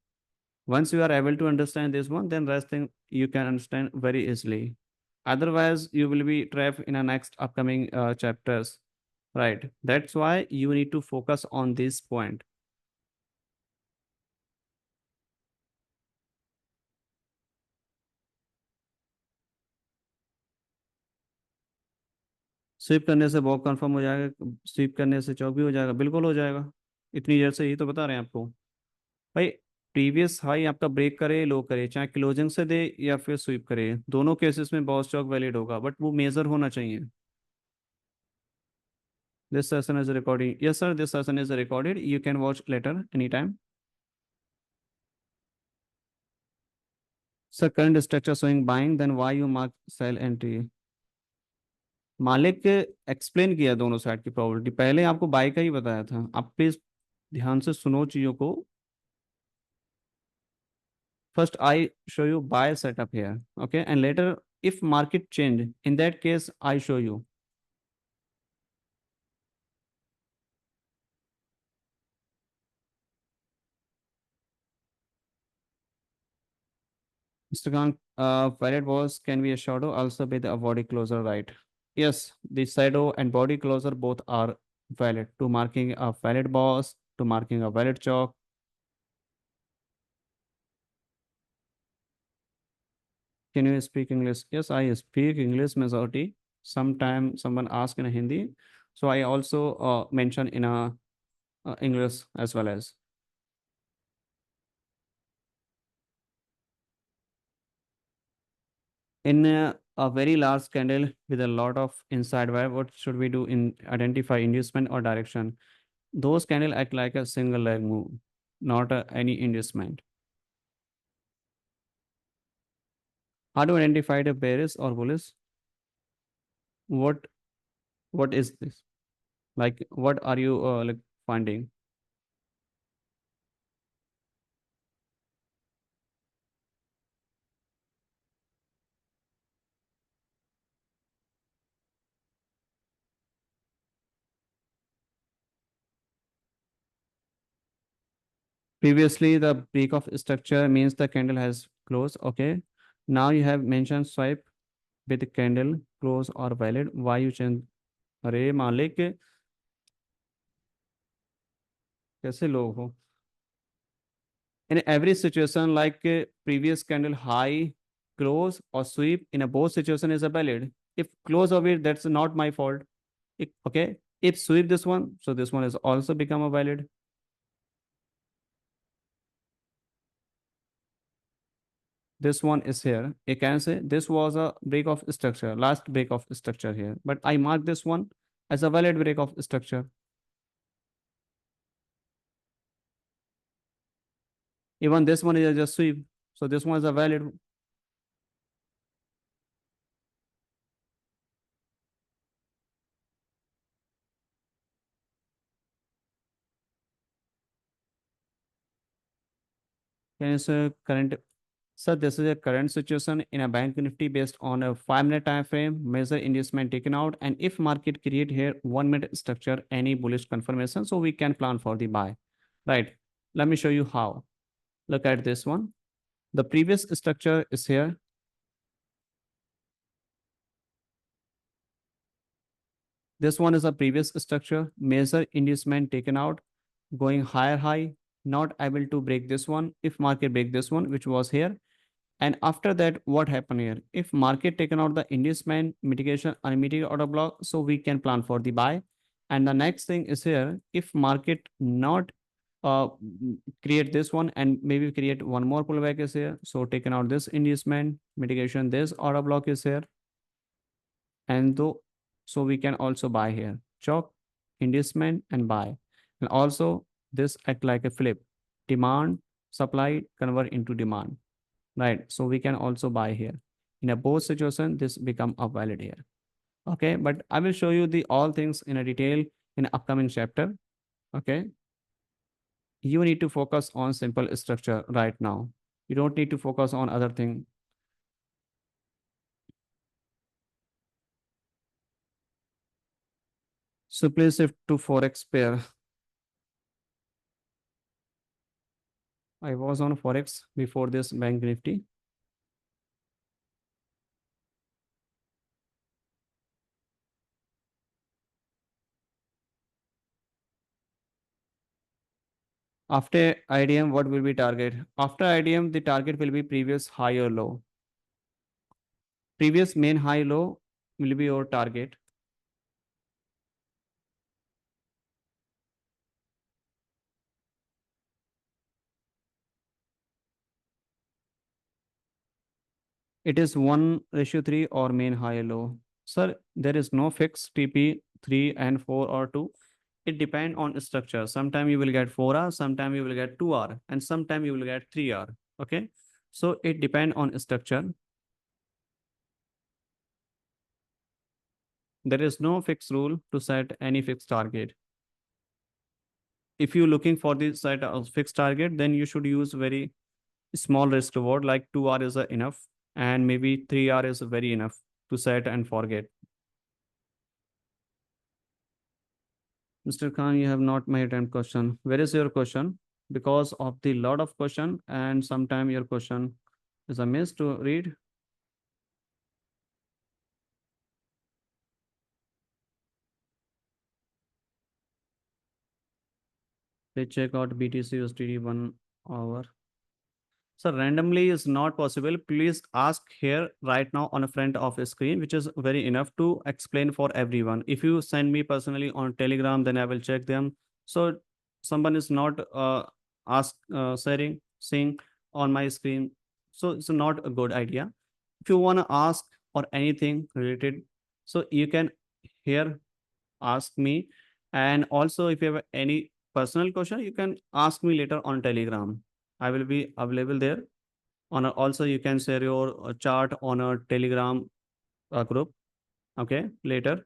Once you are able to understand this one, then rest thing you can understand very easily. Otherwise, you will be trapped in a next upcoming chapters. Right. That's why you need to focus on this point. Sweep करने से walk confirm हो जाएगा, SVEEP करने से चौक भी हो जाएगा, बिल्कुल हो जाएगा। इतनी देर से ही तो बता रहे हैं आपको भाई। प्रीवियस हाई आपका ब्रेक करे, लो करे, चाहे क्लोजिंग से दे या फिर स्वीप करे, दोनों केसेस में बॉस चौक वैलिड होगा, बट वो मेजर होना चाहिए। This session is recording. Yes, sir. This session is recorded. You can watch later anytime. Sir, current structure showing buying, then why you mark sell entry? मालिक explain किया दोनों side की probability, पहले आपको bye का ही बताया था। आप प्लीज ध्यान से सुनो चीजों को। First I show you by setup here, okay, and later if market change, in that case I show you. Mr. Khan, valid was can be a shadow, also be the body closer, right? Yes, the shadow and body closer both are valid. To marking a valid boss, to marking a valid chalk. Can you speak English? Yes, I speak English majority. Sometime someone ask in Hindi, so I also mention in a English as well as. In a very large candle with a lot of inside wire, what should we do in identify inducement or direction? Those candle act like a single leg move, not any inducement. How to identify the bearish or bullish? What what is this? Like what are you like finding? Previously, the break of structure means the candle has closed. Okay. Now you have mentioned swipe with candle close or valid. Why you change? अरे मालिक, कैसे लोग हो? In every situation, like previous candle high, close or sweep, in a both situation is a valid. If close of it, that's not my fault. Okay. If sweep this one, so this one is also become a valid. This one is here. You can say this was a break of structure, last break of structure here, but I mark this one as a valid break of structure. Even this one is just sweep, so this one is a valid. Can you say current? So this is a current situation in a bank nifty based on a 5 minute time frame, measure inducement taken out, and if market create here 1 minute structure, any bullish confirmation, so we can plan for the buy, right? Let me show you how. Look at this one. The previous structure is here. This one is a previous structure, measure inducement taken out, going higher high, not able to break this one. If market break this one, which was here, and after that, what happened here? If market taken out the inducement, mitigation, unmitigated order block, so we can plan for the buy. And the next thing is here, if market not create this one and maybe create one more pullback is here. So taken out this inducement, mitigation, this order block is here. And though, so we can also buy here. Chalk, inducement, and buy. And also this act like a flip. Demand, supply, convert into demand, right? So we can also buy here. In a both situation, this become a valid here. Okay, but I will show you the all things in a detail in upcoming chapter. Okay, you need to focus on simple structure right now. You don't need to focus on other thing. So please shift to forex pair. I was on forex before this bank nifty. After IDM, what will be target? After IDM, the target will be previous high or low. Previous main high low will be your target. It is 1:3 or main high low. Sir, there is no fixed TP 3 and 4 or 2. It depends on structure. Sometime you will get 4R, sometime you will get 2R, and sometime you will get 3R. Okay. So it depends on structure. There is no fixed rule to set any fixed target. If you're looking for the set of fixed target, then you should use very small risk reward like 2R is enough, and maybe 3R is very enough to set and forget. Mr. Khan, you have not made an question. Where is your question? Because of the lot of question and sometime your question is a miss to read. They check out BTC USDT 1 hour. So randomly is not possible. Please ask here right now on the front of a screen, which is very enough to explain for everyone. If you send me personally on Telegram, then I will check them. So someone is not seeing on my screen. So it's not a good idea. If you want to ask or anything related, so you can here ask me. And also if you have any personal question, you can ask me later on Telegram. I will be available there. Also you can share your chart on a Telegram group. Okay, later.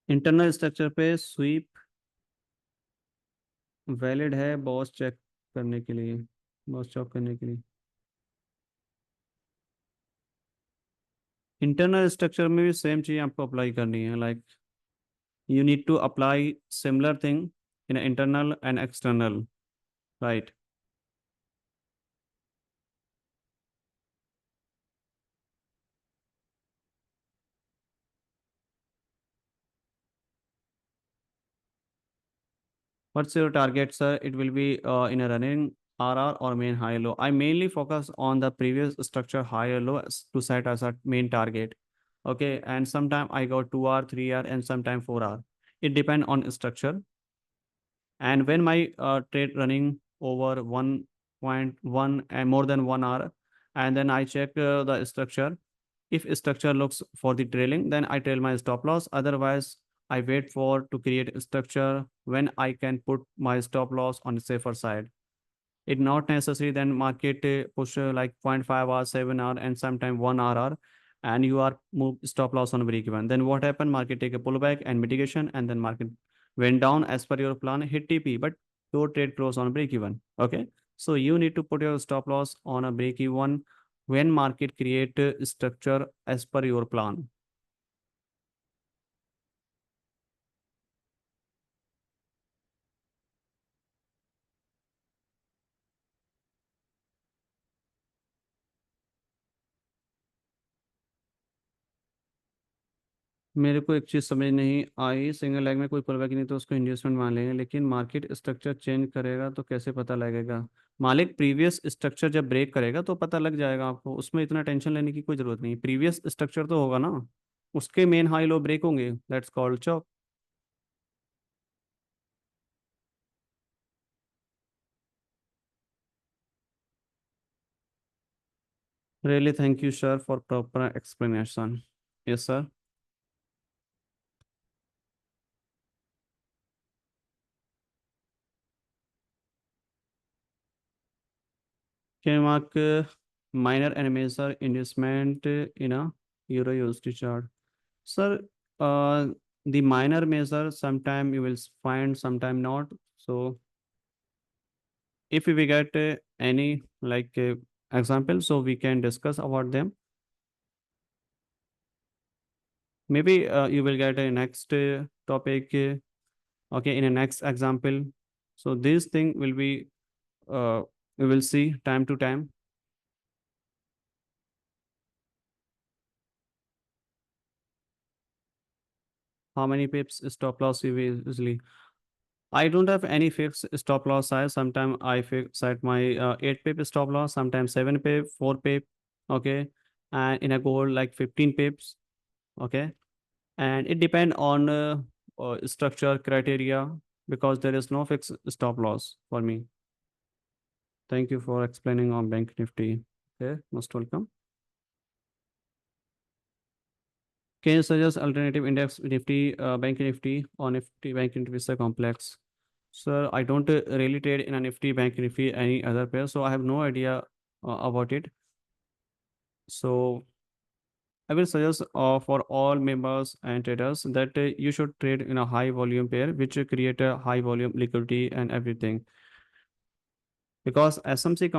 Internal structure पे SVEEP valid है boss check करने के लिए, boss check करने के लिए। Internal structure में भी सेम चीज आपको अप्लाई करनी है, like you need to apply similar thing in internal and external, right? What's your target, sir? It will be in a running RR or main high low. I mainly focus on the previous structure high or low to set as a main target. Okay, and sometime I go 2R, 3R, and sometime 4R. It depend on structure. And when my trade running over 1.1 and more than 1 hour, and then I check the structure. If structure looks for the trailing, then I trail my stop loss. Otherwise, I wait for to create a structure when I can put my stop loss on the safer side. It not necessary then market push like 0.5 hour, 7 hour, and sometime 1 hour, and you are move stop loss on break even. Then what happened? Market take a pullback and mitigation, and then market went down as per your plan, hit TP, but your trade close on break even. Okay, so you need to put your stop loss on a break even when market create a structure as per your plan. मेरे को एक चीज़ समझ नहीं आई, single leg में कोई pullback नहीं तो उसको इंड्यूसमेंट मान लेंगे, लेकिन मार्केट स्ट्रक्चर चेंज करेगा तो कैसे पता लगेगा? मालिक प्रीवियस स्ट्रक्चर जब ब्रेक करेगा तो पता लग जाएगा आपको, उसमें इतना टेंशन लेने की कोई जरूरत नहीं। प्रीवियस स्ट्रक्चर तो होगा ना, उसके मेन हाई लो ब्रेक होंगे, that's called chop. Really thank you sir for proper explanation. Yes sir. Can mark minor and major investment in a euro USD chart? Sir, the minor measure sometime you will find, sometime not. So if we get any like example, so we can discuss about them. Maybe you will get a next topic. Okay, in a next example. So this thing will be We will see time to time. How many pips stop loss you will usually? I don't have any fixed stop loss size. Sometimes I set my 8 pip stop loss, sometimes 7 pip, 4 pip. Okay. And in a goal like 15 pips. Okay. And it depend on structure criteria because there is no fixed stop loss for me. Thank you for explaining on Bank Nifty. Okay. Most welcome. Can you suggest alternative index Nifty, Bank Nifty or Nifty Bank Nifty is a complex? Sir, I don't really trade in a Nifty, Bank Nifty, any other pair, so I have no idea about it. So I will suggest for all members and traders that you should trade in a high volume pair, which create a high volume liquidity and everything. Because SMC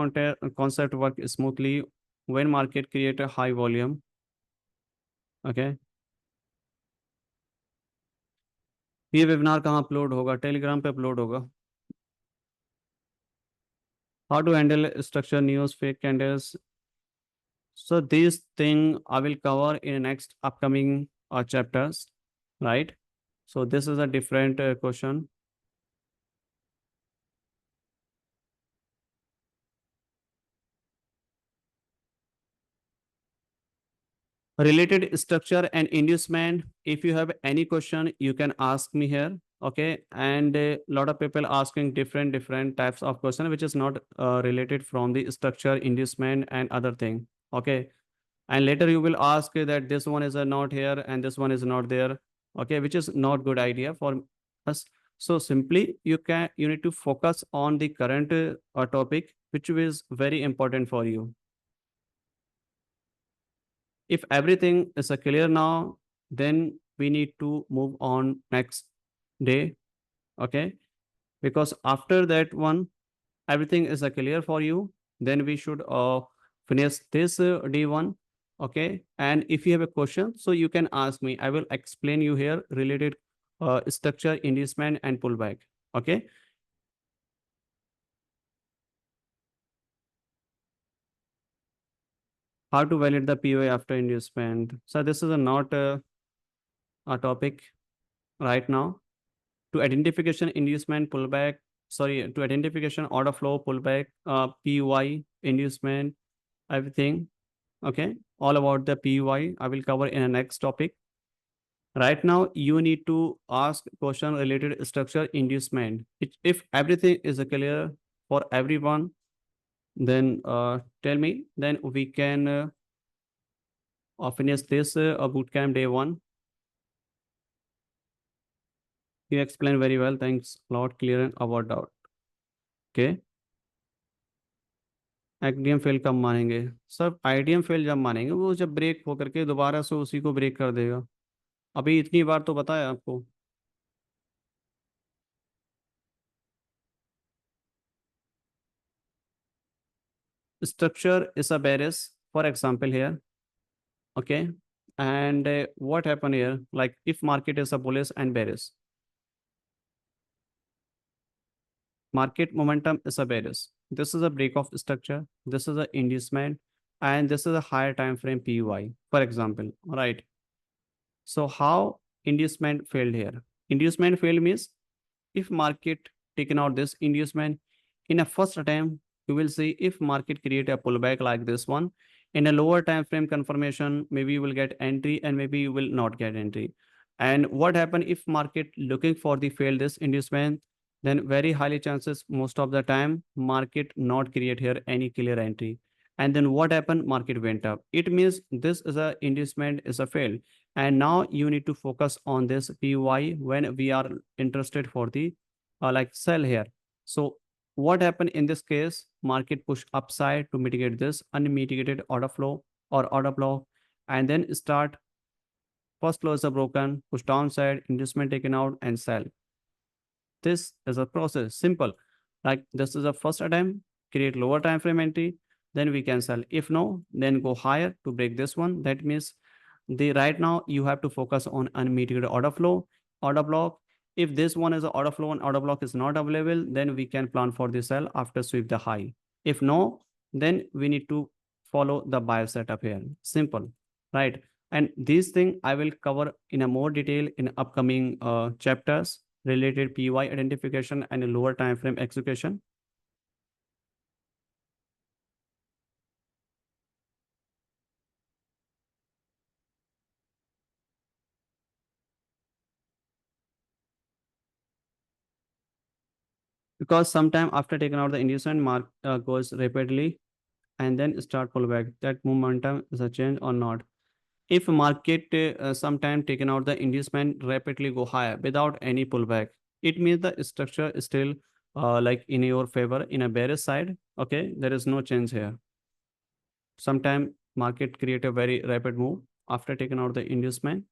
concept work smoothly when market create a high volume. Okay. ये webinar कहाँ upload होगा? Telegram पे upload होगा. How to handle structure news, fake candles? So this thing I will cover in next upcoming chapters, right? So this is a different question. Related structure and inducement. If you have any question, you can ask me here. Okay, and a lot of people asking different types of question, which is not related from the structure, inducement, and other thing. Okay, and later you will ask that this one is not here and this one is not there. Okay, which is not good idea for us. So simply you need to focus on the current topic, which is very important for you. If everything is clear now, then we need to move on next day. Okay, because after that one everything is clear for you, then we should finish this D1. Okay. And if you have a question, so you can ask me. I will explain you here related structure, inducement, and pullback. Okay. How to validate the POA after inducement. So this is not a topic right now. To identification, inducement, pullback, sorry, to identification, order flow, pullback, PY, inducement, everything. Okay, all about the PY I will cover in a next topic. Right now, you need to ask question related structure inducement. If everything is clear for everyone, then tell me, then we can finish this bootcamp day 1. You explain very well. Thanks a lot, clear and about doubt. Okay. IDM fail कब मानेंगे? Sir IDM fail जब मानेंगे वो जब break होकर के दोबारा से उसी को ब्रेक कर देगा. अभी इतनी बार तो बताया आपको. Structure is a bearish, for example here. Okay. And what happened here? Like if market is a bullish and bearish, market momentum is a bearish. This is a break of structure. This is a inducement, and this is a higher time frame PY, for example. Right. So how inducement failed here? Inducement failed means if market taken out this inducement in a first attempt, you will see if market create a pullback like this one in a lower time frame confirmation, maybe you will get entry and maybe you will not get entry. And what happen if market looking for the failed this inducement, then very highly chances most of the time market not create here any clear entry. And then what happened? Market went up. It means this is a inducement is a failed. And now you need to focus on this PY when we are interested for the like sell here. So what happened in this case? Market push upside to mitigate this unmitigated order flow or order block, and then start first close the broken, push downside, inducement taken out, and sell. This is a process, simple. Like this is a first attempt, create lower time frame entry, then we can sell. If no, then go higher to break this one. That means the right now you have to focus on unmitigated order flow, order block. If this one is an order flow and order block is not available, then we can plan for the sell after sweep the high. If no, then we need to follow the buyer setup here. Simple, right? And these things I will cover in a more detail in upcoming chapters related PY identification and a lower time frame execution. Because sometime after taking out the inducement, mark goes rapidly and then start pullback. That momentum is a change or not. If market sometime taken out the inducement rapidly go higher without any pullback, it means the structure is still like in your favor in a bearish side. Okay, there is no change here. Sometime market create a very rapid move after taking out the inducement.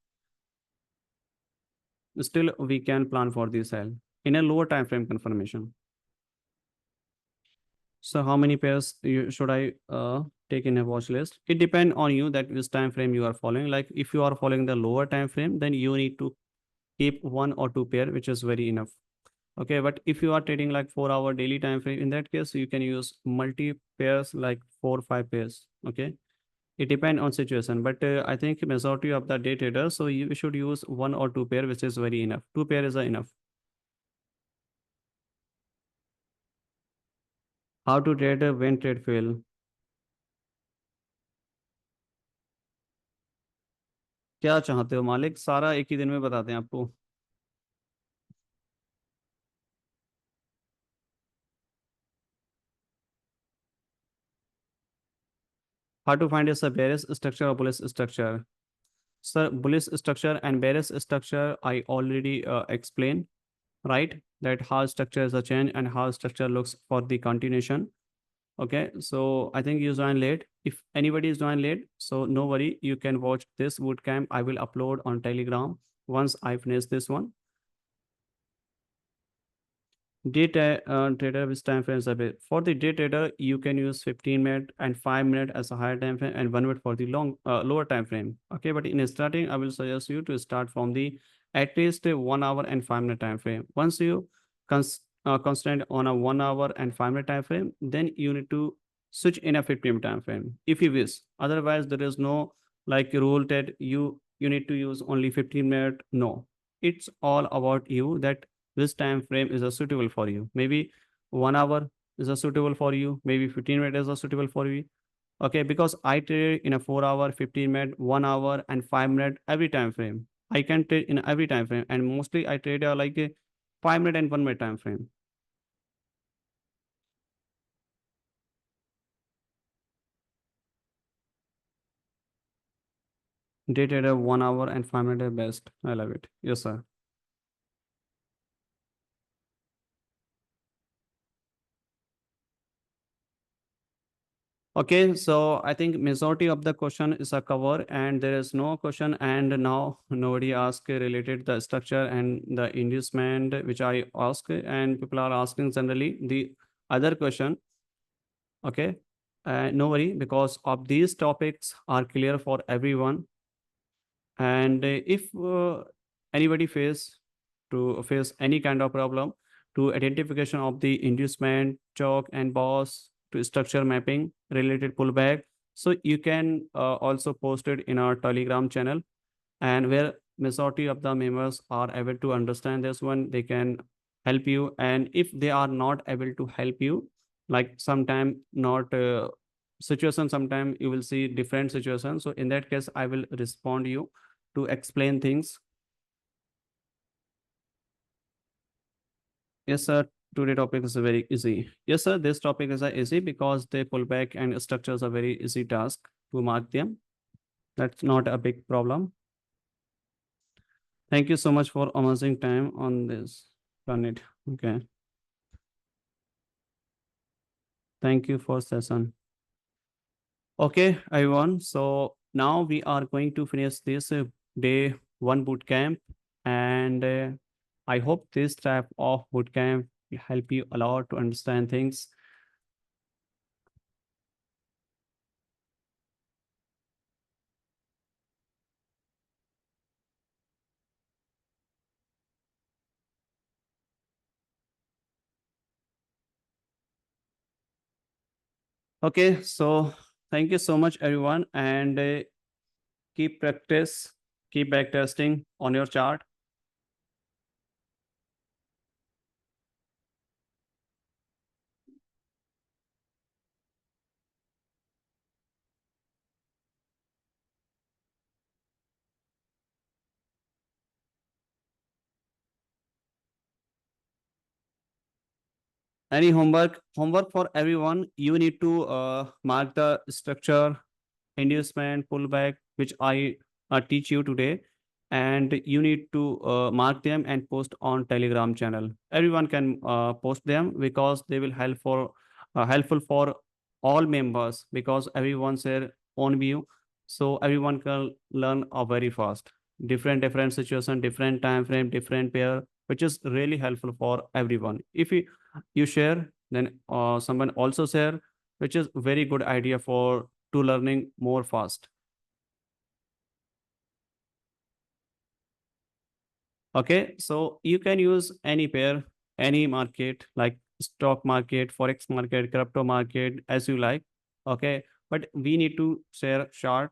Still, we can plan for this sell in a lower time frame confirmation. So how many pairs should I take in a watch list? It depends on you that which time frame you are following. Like if you are following the lower time frame, then you need to keep one or two pair, which is very enough. Okay, but if you are trading like 4 hour daily time frame, in that case, you can use multi pairs like 4 5 pairs. Okay, it depends on situation, but I think majority of the day traders, so you should use one or two pair, which is very enough. Two pair is enough. How to trade when trade fail? क्या चाहते हो मालिक? सारा एक ही दिन में बताते हैं आपको. How to find is a bearish structure or bullish structure? Sir, bullish structure and bearish structure I already explained, right? That how structure is a change and how structure looks for the continuation. Okay, so I think you joined late. If anybody is joined late, so no worry, you can watch this bootcamp. I will upload on Telegram once I finish this one. Trader with time frames a bit. For the day trader, you can use 15 minute and 5 minute as a higher time frame and 1 minute for the lower time frame. Okay, but in starting, I will suggest you to start from the at least a 1 hour and 5 minute time frame. Once you constant on a 1 hour and 5 minute time frame, then you need to switch in a 15 minute time frame if you wish. Otherwise, there is no like rule that you need to use only 15 minute. No, it's all about you that this time frame is a suitable for you. Maybe 1 hour is a suitable for you. Maybe 15 minutes is a suitable for you. Okay, because I trade in a 4 hour, 15 minute, 1 hour, and 5 minute every time frame. I can trade in every time frame, and mostly I trade like a 5 minute and 1 minute time frame. Day trader 1 hour and 5 minute are best. I love it. Yes, sir. Okay, so I think majority of the question is a cover and there is no question and now nobody asked related the structure and the inducement which I ask and people are asking generally the other question. Okay, no worry because of these topics are clear for everyone and if anybody face any kind of problem to identification of the inducement chalk and boss to structure mapping related pullback, so you can also post it in our Telegram channel and where majority of the members are able to understand this one, they can help you. And if they are not able to help you, like sometime not situation, sometime you will see different situations, so in that case I will respond you to explain things. Yes, sir. Today topic is very easy. Yes, sir. This topic is easy because the pullback and structures are very easy task to mark them. That's not a big problem. Thank you so much for amazing time on this planet. Okay. Thank you for session. Okay, everyone. So now we are going to finish this day one boot camp, and I hope this type of boot camp will help you a lot to understand things. Okay, so thank you so much, everyone, and keep practice, keep back testing on your chart. Any homework for everyone. You need to mark the structure, inducement, pullback, which I teach you today, and you need to mark them and post on Telegram channel. Everyone can post them because they will helpful for all members because everyone share own view, so everyone can learn very fast. Different situation, different time frame, different pair, which is really helpful for everyone. If you share, then someone also share, which is very good idea for to learning more fast. Okay, so you can use any pair, any market like stock market, forex market, crypto market, as you like. Okay, but we need to share chart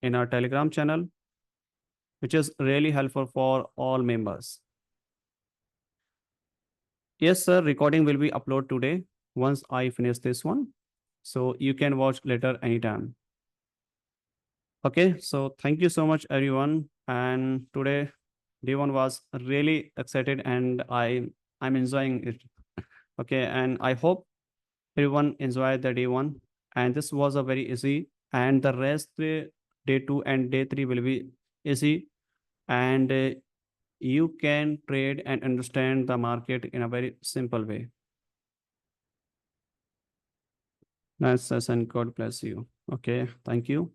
in our Telegram channel, which is really helpful for all members. Yes, sir. Recording will be uploaded today once I finish this one, so you can watch later anytime. Okay, so thank you so much, everyone. And today, day one was really excited, and I'm enjoying it. Okay, and I hope everyone enjoyed the day one. And this was a very easy, and the rest day two and day three will be easy, and you can trade and understand the market in a very simple way. Nice, and God bless you. Okay, thank you.